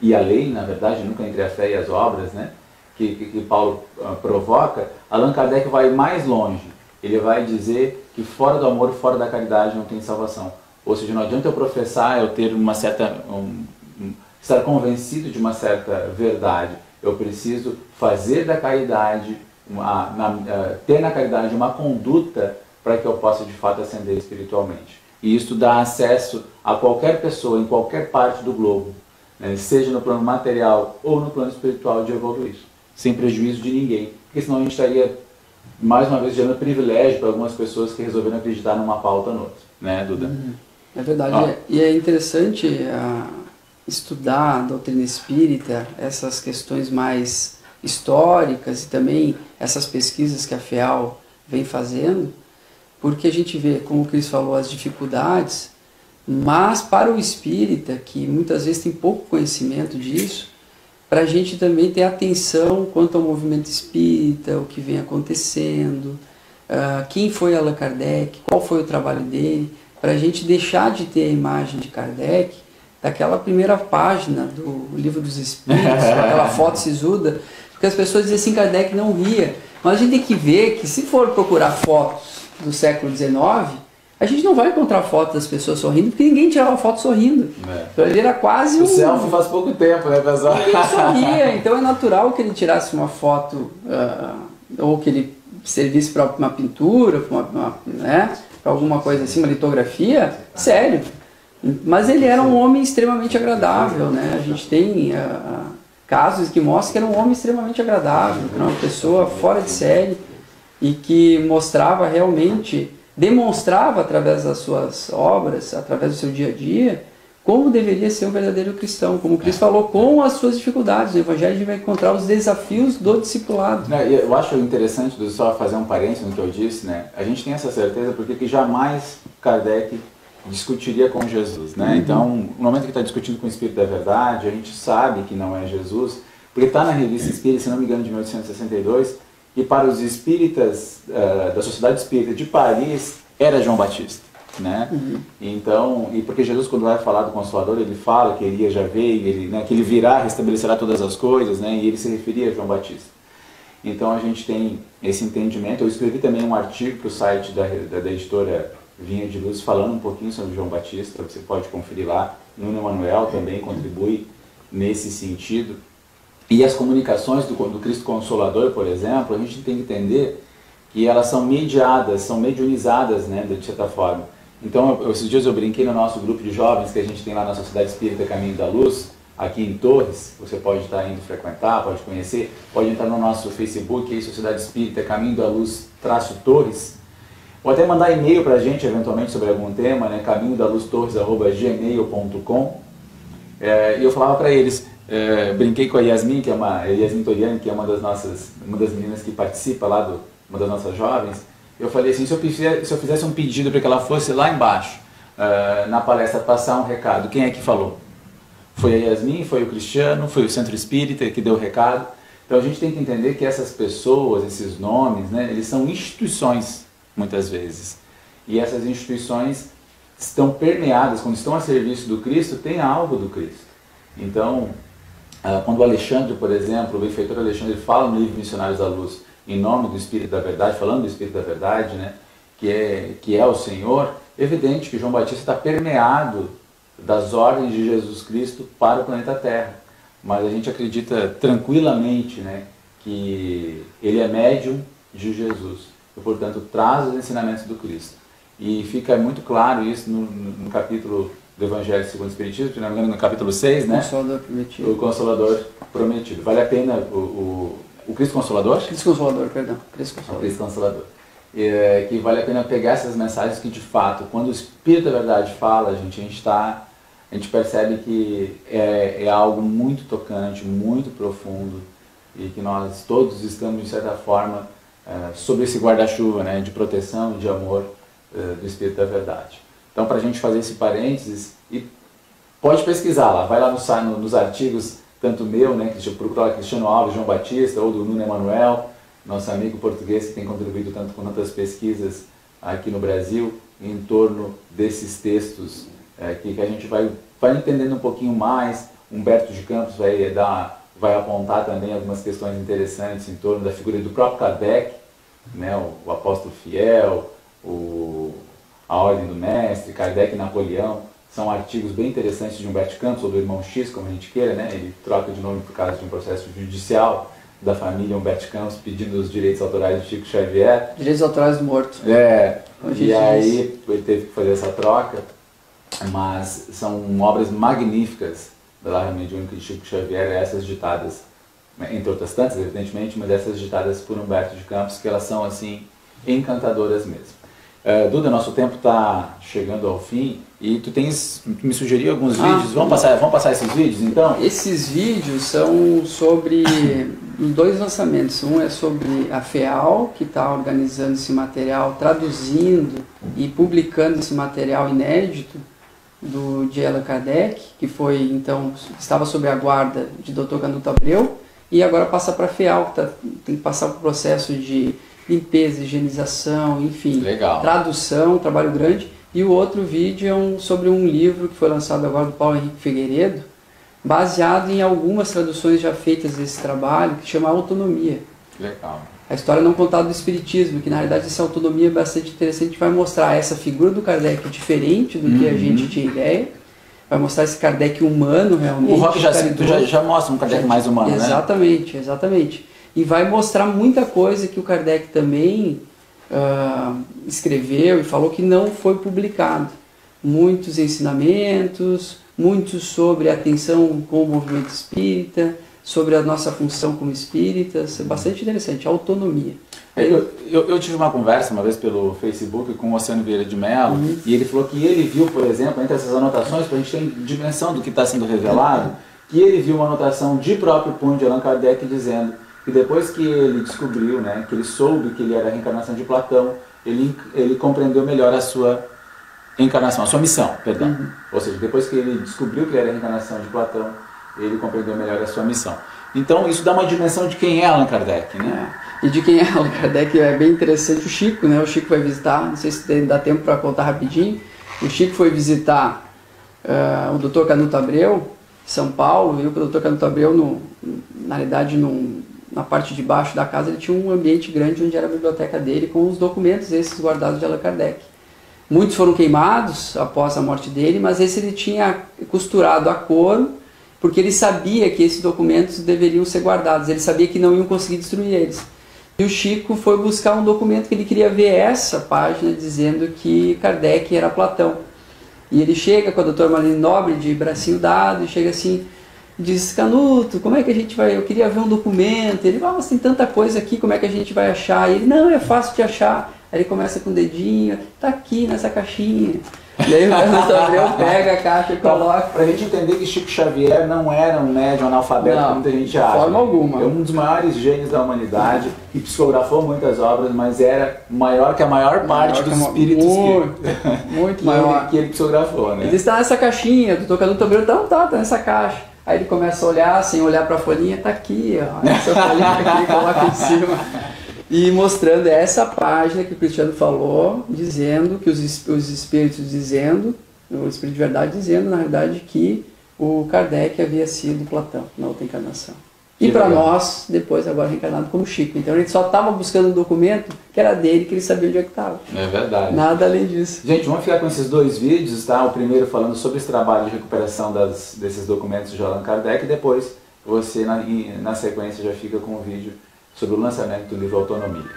e a lei, na verdade, nunca entre a fé e as obras, né, que Paulo provoca, Allan Kardec vai mais longe. Ele vai dizer que fora do amor, fora da caridade não tem salvação. Ou seja, não adianta eu professar, eu ter uma certa... estar convencido de uma certa verdade. Eu preciso fazer da caridade, ter na caridade uma conduta para que eu possa de fato ascender espiritualmente. E isso dá acesso a qualquer pessoa, em qualquer parte do globo, né, seja no plano material ou no plano espiritual, de evoluir, sem prejuízo de ninguém. Porque senão a gente estaria, mais uma vez, gerando privilégio para algumas pessoas que resolveram acreditar numa pauta ou noutra. Né, Duda? É verdade. E é interessante estudar a doutrina espírita, essas questões mais históricas e também essas pesquisas que a FEAL vem fazendo, porque a gente vê, como o Cris falou, as dificuldades, mas para o espírita, que muitas vezes tem pouco conhecimento disso, para a gente também ter atenção quanto ao movimento espírita, o que vem acontecendo, quem foi Allan Kardec, qual foi o trabalho dele, para a gente deixar de ter a imagem de Kardec daquela primeira página do Livro dos Espíritos, com aquela foto sisuda, porque as pessoas dizem assim, Kardec não ria. Mas a gente tem que ver que se for procurar fotos do século XIX, a gente não vai encontrar fotos das pessoas sorrindo, porque ninguém tirava foto sorrindo. Então ele era quase o selfie faz pouco tempo, né, pessoal? Ninguém sorria, então é natural que ele tirasse uma foto, ou que ele servisse para uma pintura, né, para alguma coisa assim, uma litografia, sério. Mas ele era um homem extremamente agradável, né? A gente tem casos que mostram que era um homem extremamente agradável, era uma pessoa fora de série e que mostrava realmente, demonstrava através das suas obras, através do seu dia a dia, como deveria ser um verdadeiro cristão, como o Cristo falou, com as suas dificuldades. No Evangelho a gente vai encontrar os desafios do discipulado. Eu acho interessante, só fazer um parênteses no que eu disse, né? A gente tem essa certeza porque que jamais Kardec discutiria com Jesus, né? Então, no momento que está discutindo com o Espírito da Verdade, a gente sabe que não é Jesus, porque está na Revista Espírita, se não me engano, de 1862, e para os espíritas da Sociedade Espírita de Paris, era João Batista, né? Então, e porque Jesus, quando vai falar do Consolador, ele fala que Elias já veio, né, que ele virá, restabelecerá todas as coisas, né? E ele se referia a João Batista. Então, a gente tem esse entendimento. Eu escrevi também um artigo para o site da editora Vinha de Luz, falando um pouquinho sobre João Batista, você pode conferir lá. Nuno Emanuel também contribui nesse sentido. E as comunicações do Cristo Consolador, por exemplo, a gente tem que entender que elas são mediadas, são mediunizadas, né, de certa forma. Então, esses dias eu brinquei no nosso grupo de jovens que a gente tem lá na Sociedade Espírita Caminho da Luz, aqui em Torres. Você pode estar indo frequentar, pode conhecer, pode entrar no nosso Facebook, aí, Sociedade Espírita Caminho da Luz Torres, ou até mandar e-mail para a gente, eventualmente, sobre algum tema, né, caminhodaluztorres@gmail.com. E eu falava para eles, brinquei com a Yasmin, que é Yasmin Toriani, que é uma das meninas que participa lá, uma das nossas jovens. Eu falei assim, se eu fizesse um pedido para que ela fosse lá embaixo, na palestra, passar um recado, quem é que falou? Foi a Yasmin, foi o Cristiano, foi o Centro Espírita que deu o recado. Então a gente tem que entender que essas pessoas, esses nomes, né, eles são instituições, muitas vezes. E essas instituições estão permeadas, quando estão a serviço do Cristo, tem algo do Cristo. Então, quando o Alexandre, por exemplo, o benfeitor Alexandre fala no livro Missionários da Luz, em nome do Espírito da Verdade, falando do Espírito da Verdade, né, que é o Senhor, é evidente que João Batista está permeado das ordens de Jesus Cristo para o planeta Terra. Mas a gente acredita tranquilamente, né, que ele é médium de Jesus e, portanto, traz os ensinamentos do Cristo. E fica muito claro isso no capítulo do Evangelho segundo o Espiritismo, se não me engano, no capítulo 6, né? Consolador Prometido. O Consolador Prometido. Vale a pena o Cristo Consolador? Cristo Consolador, perdão. Cristo Consolador. O Cristo Consolador. Que vale a pena pegar essas mensagens que, de fato, quando o Espírito da Verdade fala, a gente percebe que é algo muito tocante, muito profundo, e que nós todos estamos, de certa forma, sob esse guarda-chuva, né, de proteção e de amor do Espírito da Verdade. Então, para a gente fazer esse parênteses, e pode pesquisar lá, vai lá nos artigos, tanto meu, né, que procura lá Cristiano Alves, João Batista, ou do Nuno Emanuel, nosso amigo português que tem contribuído tanto com tantas pesquisas aqui no Brasil, em torno desses textos, que a gente vai entendendo um pouquinho mais. Humberto de Campos vai apontar também algumas questões interessantes em torno da figura do próprio Kardec, né, o apóstolo fiel, a ordem do mestre, Kardec e Napoleão. São artigos bem interessantes de Humberto de Campos, ou do irmão X, como a gente queira, né? Ele troca de nome por causa de um processo judicial da família Humberto de Campos, pedindo os direitos autorais de Chico Xavier. Direitos autorais do morto. E aí ele teve que fazer essa troca, mas são obras magníficas da Lar Mediúnica de Chico Xavier, essas ditadas, entre outras tantas, evidentemente, mas essas ditadas por Humberto de Campos, que elas são, assim, encantadoras mesmo. Duda, nosso tempo está chegando ao fim e tu me sugeriu alguns vídeos. Vamos passar esses vídeos, então? Esses vídeos são sobre dois lançamentos. Um é sobre a FEAL, que está organizando esse material, traduzindo e publicando esse material inédito de Allan Kardec, que foi, então, estava sob a guarda de Dr. Canuto Abreu, e agora passa para a FEAL, que tem que passar por um processo de limpeza, higienização, enfim, legal. Tradução, trabalho grande. E o outro vídeo é sobre um livro que foi lançado agora do Paulo Henrique Figueiredo, baseado em algumas traduções já feitas desse trabalho, que chama Autonomia. Legal. A história não contada do Espiritismo, que na realidade essa autonomia é bastante interessante, vai mostrar essa figura do Kardec diferente do que a gente tinha ideia, vai mostrar esse Kardec humano realmente. O Rock já mostra um Kardec mais humano, exatamente, né? Exatamente. E vai mostrar muita coisa que o Kardec também escreveu e falou que não foi publicado. Muitos ensinamentos, muitos sobre a atenção com o movimento espírita, sobre a nossa função como espíritas, é bastante interessante, a autonomia. Eu tive uma conversa uma vez pelo Facebook com o Oceano Vieira de Mello, e ele falou que ele viu, por exemplo, entre essas anotações, para a gente ter dimensão do que está sendo revelado, que ele viu uma anotação de próprio punho de Allan Kardec dizendo que depois que ele descobriu, né, que ele soube que ele era a reencarnação de Platão, ele compreendeu melhor a sua encarnação, a sua missão, perdão. Ou seja, depois que ele descobriu que ele era a reencarnação de Platão, ele compreendeu melhor a sua missão. Então isso dá uma dimensão de quem é Allan Kardec, né? E de quem é Allan Kardec é bem interessante. O Chico, né? O Chico vai visitar, não sei se dá tempo para contar rapidinho. O Chico foi visitar o Dr. Canuto Abreu, em São Paulo, viu que o Dr. Canuto Abreu, na realidade, na parte de baixo da casa, ele tinha um ambiente grande onde era a biblioteca dele, com os documentos esses guardados de Allan Kardec. Muitos foram queimados após a morte dele, mas esse ele tinha costurado a couro, porque ele sabia que esses documentos deveriam ser guardados, ele sabia que não iam conseguir destruir eles. E o Chico foi buscar um documento que ele queria ver essa página dizendo que Kardec era Platão. E ele chega com a doutora Marlene Nobre de bracinho dado e chega assim, diz: Canuto, como é que a gente vai, eu queria ver um documento. Ele fala: mas tem tanta coisa aqui, como é que a gente vai achar? E ele: não, é fácil de achar. Aí ele começa com o dedinho: tá aqui nessa caixinha. E aí o Canuto Abreu pega a caixa e coloca. Pra gente entender que Chico Xavier não era um médium analfabeto, Não, como muita gente de acha. forma alguma. É um dos maiores gênios da humanidade, que psicografou muitas obras, mas era maior que a maior parte dos espíritos muito maior. que ele psicografou, né? Ele está nessa caixinha, o doutor Canuto Abreu: não, tá nessa caixa. Aí ele começa a olhar, sem olhar para a folhinha: tá aqui, ó, essa folhinha aqui, coloca em cima. E mostrando essa página que o Cristiano falou, dizendo que os espíritos dizendo, o Espírito de Verdade dizendo, na verdade, que o Kardec havia sido Platão na outra encarnação. E para nós, depois, agora reencarnado como Chico. Então ele só estava buscando um documento que era dele, que ele sabia onde é que estava. É verdade. Nada além disso. Gente, vamos ficar com esses dois vídeos, tá? O primeiro falando sobre esse trabalho de recuperação desses documentos de Allan Kardec, e depois você, na sequência, já fica com o vídeo sobre o lançamento do livro Autonomia.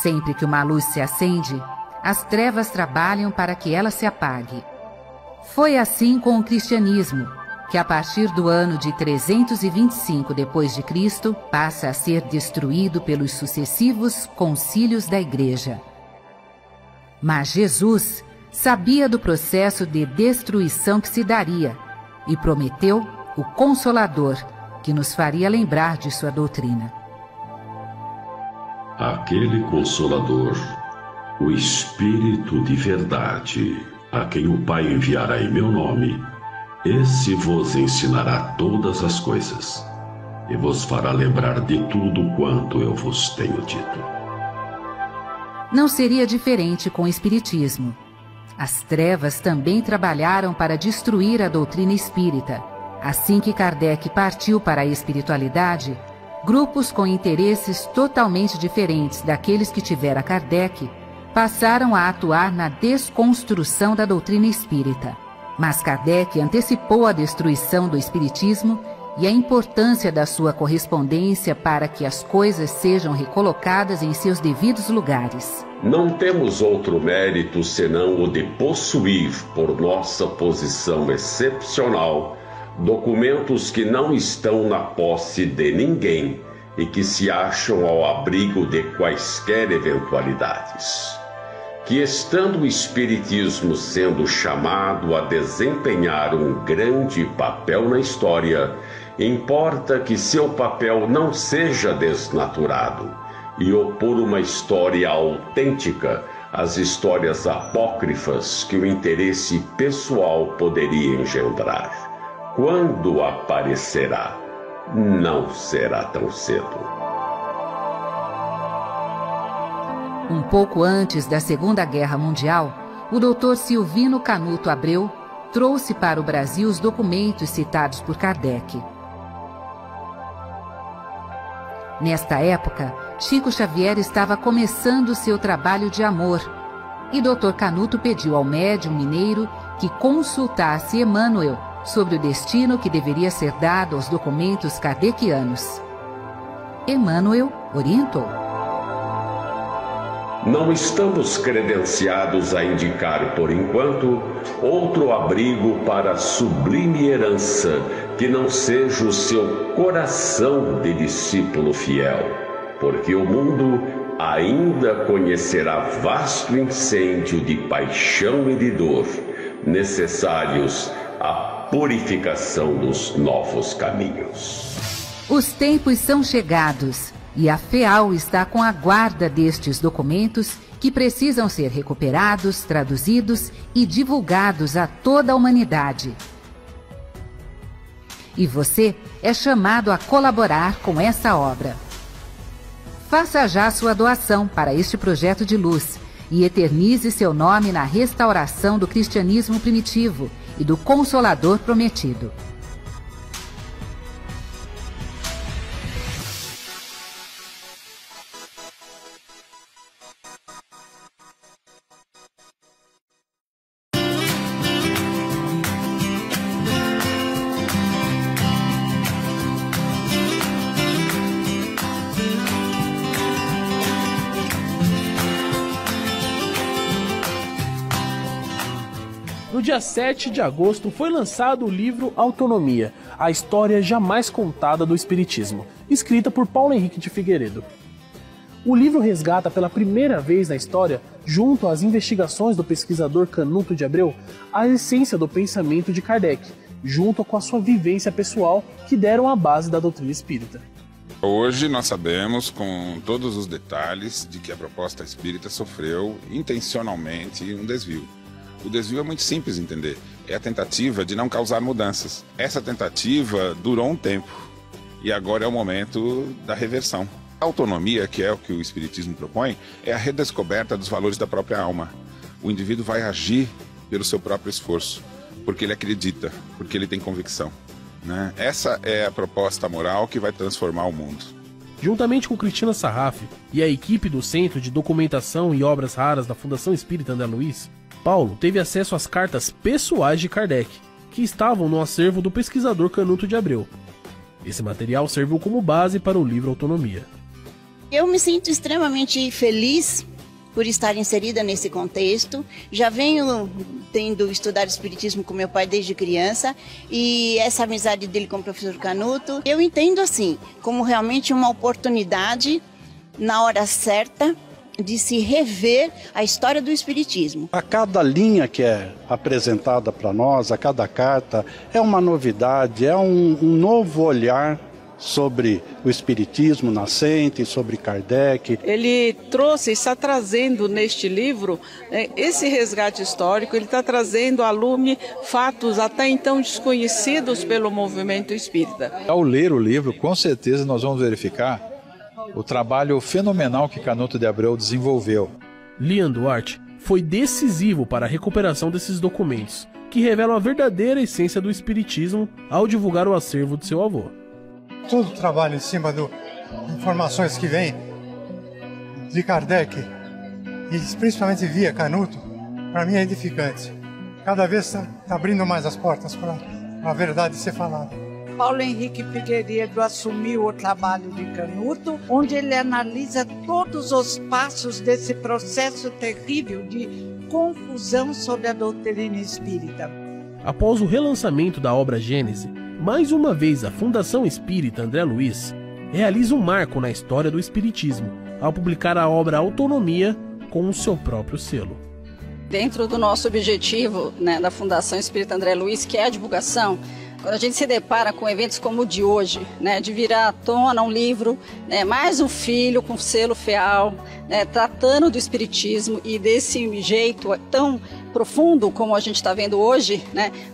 Sempre que uma luz se acende, as trevas trabalham para que ela se apague. Foi assim com o cristianismo, que a partir do ano de 325 d.C. passa a ser destruído pelos sucessivos concílios da Igreja. Mas Jesus sabia do processo de destruição que se daria e prometeu o Consolador, que nos faria lembrar de sua doutrina. Aquele Consolador, o Espírito de Verdade, a quem o Pai enviará em meu nome, esse vos ensinará todas as coisas e vos fará lembrar de tudo quanto eu vos tenho dito. Não seria diferente com o Espiritismo. As trevas também trabalharam para destruir a doutrina espírita. Assim que Kardec partiu para a espiritualidade, grupos com interesses totalmente diferentes daqueles que tivera Kardec passaram a atuar na desconstrução da doutrina espírita. Mas Kardec antecipou a destruição do espiritismo e a importância da sua correspondência para que as coisas sejam recolocadas em seus devidos lugares. Não temos outro mérito senão o de possuir, por nossa posição excepcional, documentos que não estão na posse de ninguém e que se acham ao abrigo de quaisquer eventualidades. Que, estando o Espiritismo sendo chamado a desempenhar um grande papel na história, importa que seu papel não seja desnaturado e opor uma história autêntica às histórias apócrifas que o interesse pessoal poderia engendrar. Quando aparecerá, não será tão cedo. Um pouco antes da Segunda Guerra Mundial, o Dr. Silvino Canuto Abreu trouxe para o Brasil os documentos citados por Kardec. Nesta época, Chico Xavier estava começando seu trabalho de amor e Dr. Canuto pediu ao médium mineiro que consultasse Emmanuel sobre o destino que deveria ser dado aos documentos kardecianos. Emmanuel orientou. Não estamos credenciados a indicar, por enquanto, outro abrigo para a sublime herança que não seja o seu coração de discípulo fiel, porque o mundo ainda conhecerá vasto incêndio de paixão e de dor, necessários à purificação dos novos caminhos. Os tempos são chegados e a FEAL está com a guarda destes documentos que precisam ser recuperados, traduzidos e divulgados a toda a humanidade. E você é chamado a colaborar com essa obra. Faça já sua doação para este projeto de luz e eternize seu nome na restauração do cristianismo primitivo e do Consolador prometido. no dia 7 de agosto foi lançado o livro Autonomia, a história jamais contada do Espiritismo, escrita por Paulo Henrique de Figueiredo. O livro resgata pela primeira vez na história, junto às investigações do pesquisador Canuto de Abreu, a essência do pensamento de Kardec, junto com a sua vivência pessoal que deram a base da doutrina espírita. Hoje nós sabemos com todos os detalhes de que a proposta espírita sofreu intencionalmente um desvio. O desvio é muito simples de entender, é a tentativa de não causar mudanças. Essa tentativa durou um tempo e agora é o momento da reversão. A autonomia, que é o que o Espiritismo propõe, é a redescoberta dos valores da própria alma. O indivíduo vai agir pelo seu próprio esforço, porque ele acredita, porque ele tem convicção, né? Essa é a proposta moral que vai transformar o mundo. Juntamente com Cristina Sarraf e a equipe do Centro de Documentação e Obras Raras da Fundação Espírita André Luiz, Paulo teve acesso às cartas pessoais de Kardec, que estavam no acervo do pesquisador Canuto de Abreu. Esse material serviu como base para o livro Autonomia. Eu me sinto extremamente feliz por estar inserida nesse contexto. Já venho tendo estudado Espiritismo com meu pai desde criança e essa amizade dele com o professor Canuto, eu entendo assim, como realmente uma oportunidade, na hora certa, de se rever a história do Espiritismo. A cada linha que é apresentada para nós, a cada carta, é uma novidade, é um novo olhar sobre o Espiritismo nascente, sobre Kardec. Ele trouxe, está trazendo neste livro esse resgate histórico, ele está trazendo à lume fatos até então desconhecidos pelo movimento espírita. Ao ler o livro, com certeza nós vamos verificar o trabalho fenomenal que Canuto de Abreu desenvolveu. Lian Duarte foi decisivo para a recuperação desses documentos, que revelam a verdadeira essência do Espiritismo ao divulgar o acervo de seu avô. Todo o trabalho em cima de informações que vêm de Kardec, e principalmente via Canuto, para mim é edificante. Cada vez está abrindo mais as portas para a verdade ser falada. Paulo Henrique Figueiredo assumiu o trabalho de Canuto, onde ele analisa todos os passos desse processo terrível de confusão sobre a doutrina espírita. Após o relançamento da obra Gênese, mais uma vez a Fundação Espírita André Luiz realiza um marco na história do Espiritismo, ao publicar a obra Autonomia com o seu próprio selo. Dentro do nosso objetivo, da Fundação Espírita André Luiz, que é a divulgação, quando a gente se depara com eventos como o de hoje, de virar à tona um livro, mais um filho com selo FEAL, tratando do Espiritismo e desse jeito tão profundo como a gente está vendo hoje,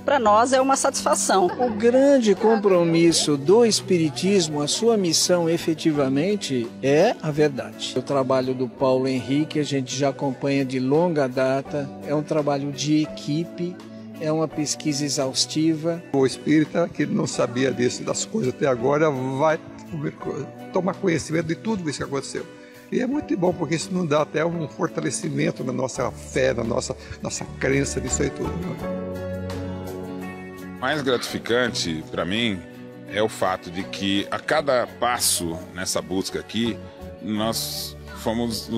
para nós é uma satisfação. O grande compromisso do Espiritismo, a sua missão efetivamente é a verdade. O trabalho do Paulo Henrique a gente já acompanha de longa data, é um trabalho de equipe, é uma pesquisa exaustiva. O espírita que não sabia disso, das coisas até agora, vai tomar conhecimento de tudo isso que aconteceu. E é muito bom, porque isso nos dá até um fortalecimento na nossa fé, na nossa crença nisso aí tudo. Mais gratificante para mim é o fato de que a cada passo nessa busca aqui, nós fomos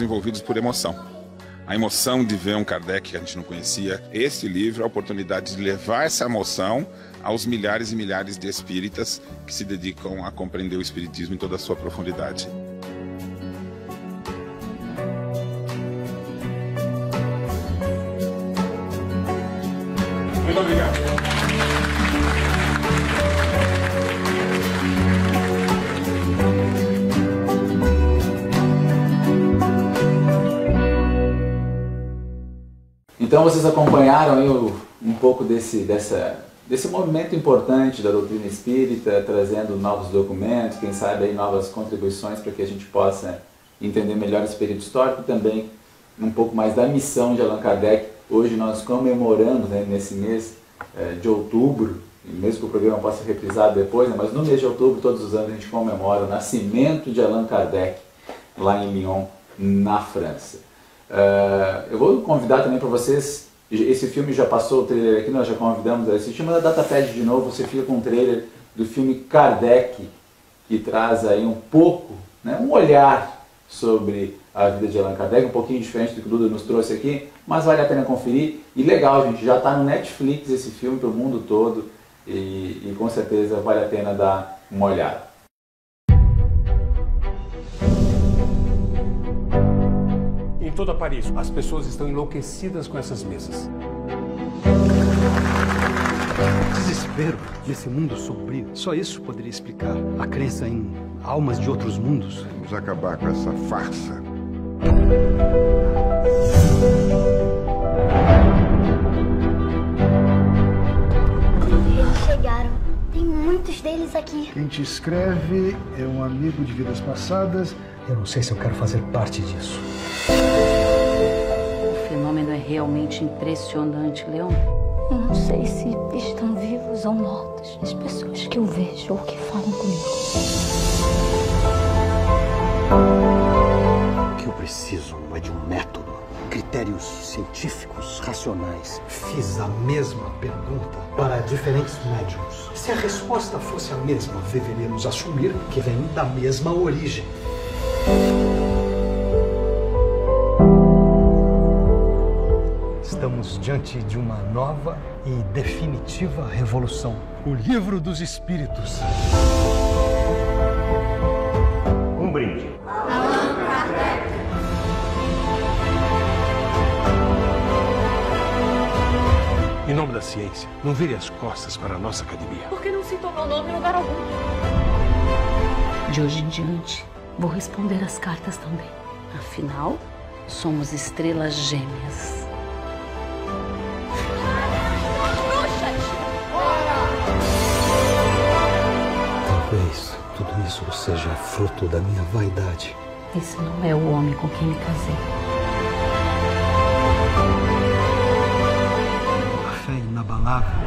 envolvidos por emoção. A emoção de ver um Kardec que a gente não conhecia. Este livro é a oportunidade de levar essa emoção aos milhares e milhares de espíritas que se dedicam a compreender o Espiritismo em toda a sua profundidade. Muito obrigado. Então vocês acompanharam aí um pouco desse movimento importante da doutrina espírita, trazendo novos documentos, quem sabe aí novas contribuições para que a gente possa entender melhor esse período histórico, também um pouco mais da missão de Allan Kardec. Hoje nós comemoramos, nesse mês de outubro, mesmo que o programa possa ser reprisado depois, mas no mês de outubro, todos os anos, a gente comemora o nascimento de Allan Kardec, lá em Lyon, na França. Eu vou convidar também para vocês, esse filme já passou o trailer aqui, nós já convidamos a assistir, mas a Datapad de novo, você fica com um trailer do filme Kardec, que traz aí um pouco, um olhar sobre a vida de Allan Kardec, um pouquinho diferente do que o Duda nos trouxe aqui, mas vale a pena conferir. E legal, gente, já está no Netflix esse filme para o mundo todo e com certeza vale a pena dar uma olhada. Em toda Paris, as pessoas estão enlouquecidas com essas mesas. O desespero desse mundo sombrio, só isso poderia explicar a crença em almas de outros mundos. Vamos acabar com essa farsa. Eles chegaram. Tem muitos deles aqui. Quem te escreve é um amigo de vidas passadas. Eu não sei se eu quero fazer parte disso. O fenômeno é realmente impressionante, Leon. Eu não sei se estão vivos ou mortos as pessoas que eu vejo ou que falam comigo. O que eu preciso é de um método, critérios científicos, racionais. Fiz a mesma pergunta para diferentes médiums. Se a resposta fosse a mesma, deveríamos assumir que vem da mesma origem. Estamos diante de uma nova e definitiva revolução. O Livro dos Espíritos. Um brinde. Em nome da ciência, não vire as costas para a nossa academia. Por que não citou meu nome em lugar algum? De hoje em diante, vou responder as cartas também. Afinal, somos estrelas gêmeas. Talvez tudo isso seja fruto da minha vaidade. Esse não é o homem com quem me casei. A fé inabalável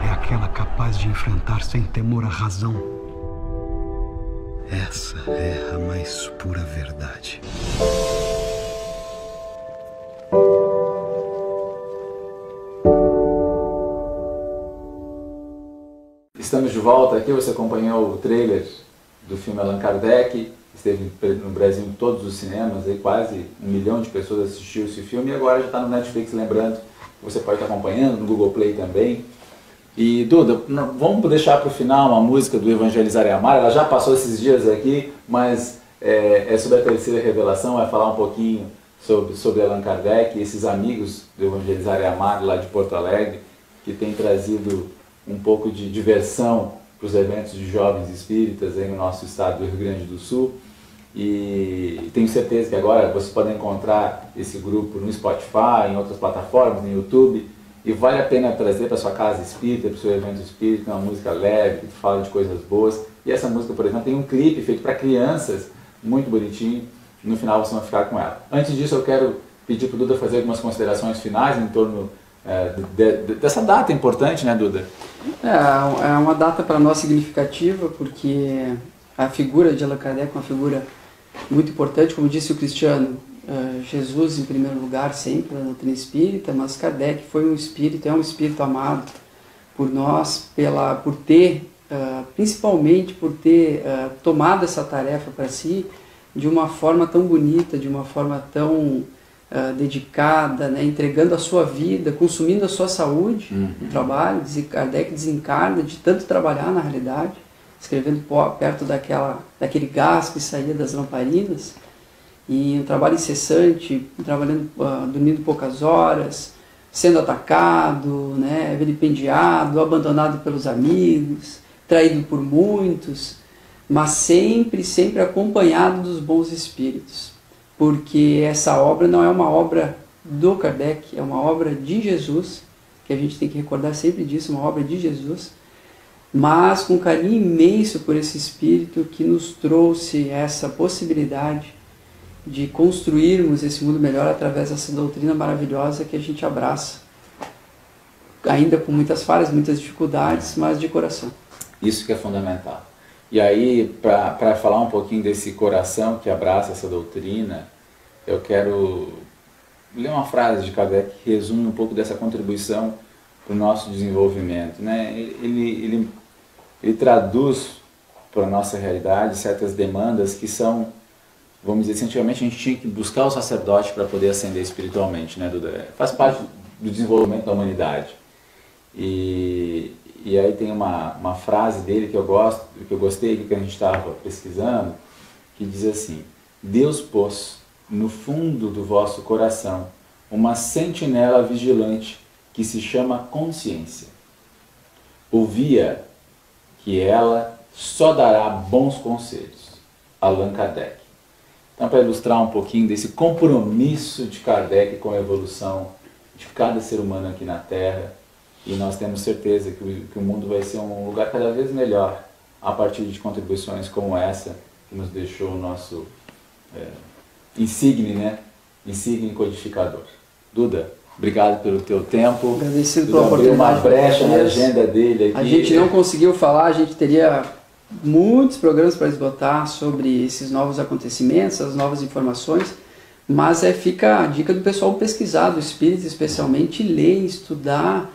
é aquela capaz de enfrentar sem temor a razão. Essa é a mais pura verdade. Estamos de volta aqui, você acompanhou o trailer do filme Allan Kardec, esteve no Brasil em todos os cinemas, aí quase 1 milhão de pessoas assistiu esse filme e agora já está no Netflix, lembrando que você pode estar acompanhando, no Google Play também. E Duda, vamos deixar para o final uma música do Evangelizar e Amar, ela já passou esses dias aqui, mas é sobre a terceira revelação, vai falar um pouquinho sobre Allan Kardec e esses amigos do Evangelizar e Amar lá de Porto Alegre, que tem trazido um pouco de diversão para os eventos de jovens espíritas aí no nosso estado do Rio Grande do Sul. E tenho certeza que agora você pode encontrar esse grupo no Spotify, em outras plataformas, no YouTube, e vale a pena trazer para sua casa espírita, para o seu evento espírita, uma música leve, que fala de coisas boas. E essa música, por exemplo, tem um clipe feito para crianças, muito bonitinho, no final vocês vão ficar com ela. Antes disso, eu quero pedir para o Duda fazer algumas considerações finais em torno dessa data importante, né, Duda? É uma data para nós significativa, porque a figura de Allan Kardec é uma figura muito importante, como disse o Cristiano, Jesus em primeiro lugar sempre na doutrina espírita, mas Kardec foi um espírito, é um espírito amado por nós, principalmente por ter tomado essa tarefa para si de uma forma tão bonita, de uma forma tão dedicada, né, entregando a sua vida, consumindo a sua saúde no trabalho. Kardec desencarna de tanto trabalhar na realidade, escrevendo perto daquele gás que saía das lamparinas, e um trabalho incessante, trabalhando, dormindo poucas horas, sendo atacado, né, vilipendiado, abandonado pelos amigos, traído por muitos, mas sempre acompanhado dos bons espíritos. Porque essa obra não é uma obra do Kardec, é uma obra de Jesus, que a gente tem que recordar sempre disso, uma obra de Jesus, mas com carinho imenso por esse Espírito que nos trouxe essa possibilidade de construirmos esse mundo melhor através dessa doutrina maravilhosa que a gente abraça, ainda com muitas falhas, muitas dificuldades, mas de coração. Isso que é fundamental. E aí, para falar um pouquinho desse coração que abraça essa doutrina, eu quero ler uma frase de Kardec que resume um pouco dessa contribuição para o nosso desenvolvimento, né? Ele traduz para a nossa realidade certas demandas que são vamos dizer, antigamente a gente tinha que buscar o sacerdote para poder ascender espiritualmente, né, Duda? Faz parte do desenvolvimento da humanidade. E aí tem uma frase dele que eu gostei, que a gente estava pesquisando, que diz assim: Deus pôs no fundo do vosso coração uma sentinela vigilante que se chama consciência. Ouvia que ela só dará bons conselhos. Allan Kardec. Então, para ilustrar um pouquinho desse compromisso de Kardec com a evolução de cada ser humano aqui na Terra, e nós temos certeza que o mundo vai ser um lugar cada vez melhor a partir de contribuições como essa que nos deixou o nosso insigne, né? Insigne codificador. Duda, obrigado pelo teu tempo. Agradecido pela oportunidade. Uma brecha na agenda dele aqui. A gente não conseguiu falar, a gente teria muitos programas para esgotar sobre esses novos acontecimentos, as novas informações, mas fica a dica do pessoal pesquisar, do espírito especialmente, ler, estudar,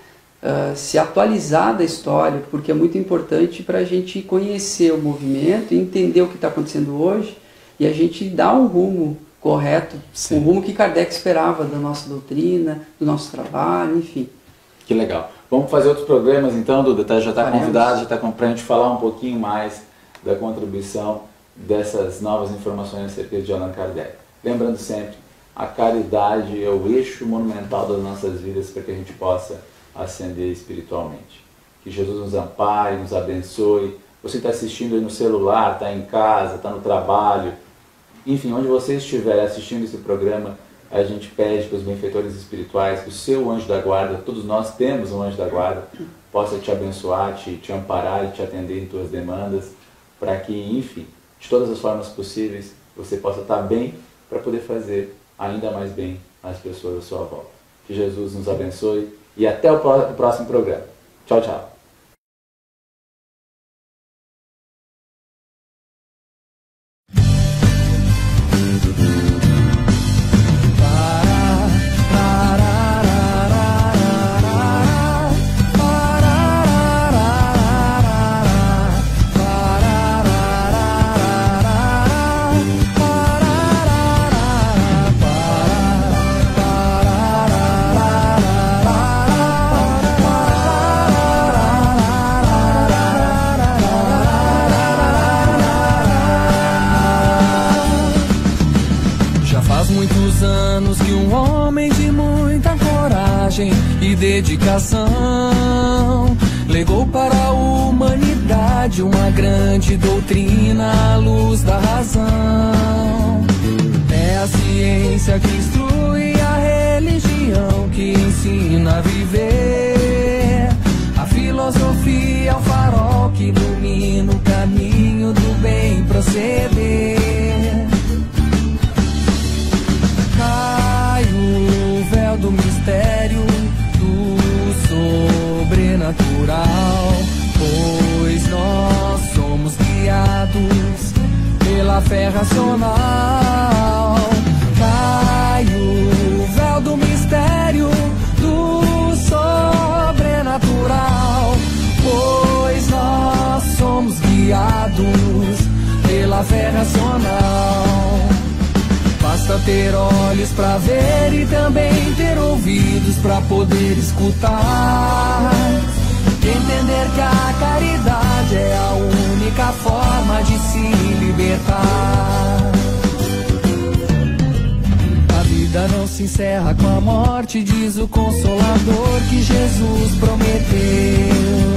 se atualizar da história, porque é muito importante para a gente conhecer o movimento, entender o que está acontecendo hoje e a gente dar um rumo correto, um rumo que Kardec esperava da nossa doutrina, do nosso trabalho, enfim. Que legal. Vamos fazer outros programas então, Duda, já está convidado, já está para a gente falar um pouquinho mais da contribuição dessas novas informações acerca de Allan Kardec. Lembrando sempre, a caridade é o eixo monumental das nossas vidas para que a gente possa ascender espiritualmente. Que Jesus nos ampare, nos abençoe. Você está assistindo aí no celular, está em casa, está no trabalho, enfim, onde você estiver assistindo esse programa, a gente pede para os benfeitores espirituais que o seu anjo da guarda, todos nós temos um anjo da guarda, possa te abençoar, te amparar e te atender em tuas demandas, para que, enfim, de todas as formas possíveis, você possa estar bem para poder fazer ainda mais bem às pessoas à sua volta. Que Jesus nos abençoe e até o próximo programa. Tchau, tchau. E dedicação legou para a humanidade uma grande doutrina à luz da razão. É a ciência que instrui, a religião que ensina a viver, a filosofia é o farol que ilumina o caminho do bem proceder. Cai o véu do mistério sobrenatural, pois nós somos guiados pela fé racional. Cai o véu do mistério do sobrenatural, pois nós somos guiados pela fé racional. Basta ter olhos para ver e também ter ouvidos para poder escutar. Entender que a caridade é a única forma de se libertar. A vida não se encerra com a morte, diz o Consolador que Jesus prometeu.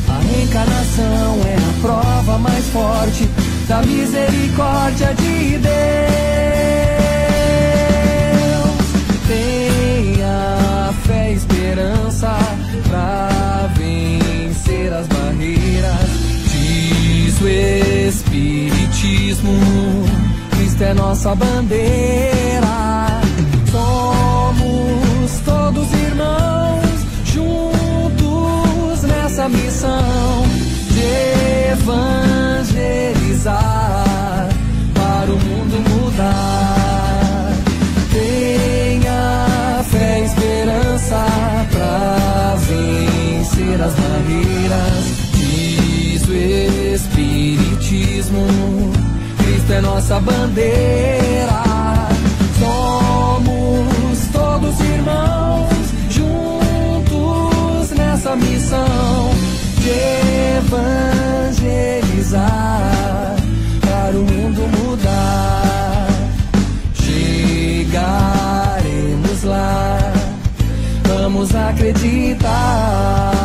A reencarnação é a prova mais forte da misericórdia de Deus. Tenha fé e esperança pra vencer as barreiras. Diz o Espiritismo, Cristo é nossa bandeira. Somos todos irmãos, juntos nessa missão de evangelizar para o mundo mudar. Tenha fé e esperança pra vencer as barreiras. Diz o Espiritismo, Cristo Cristo é nossa bandeira. Somos todos irmãos, juntos nessa missão de evangelizar, para o mundo mudar. Chegaremos lá, vamos acreditar.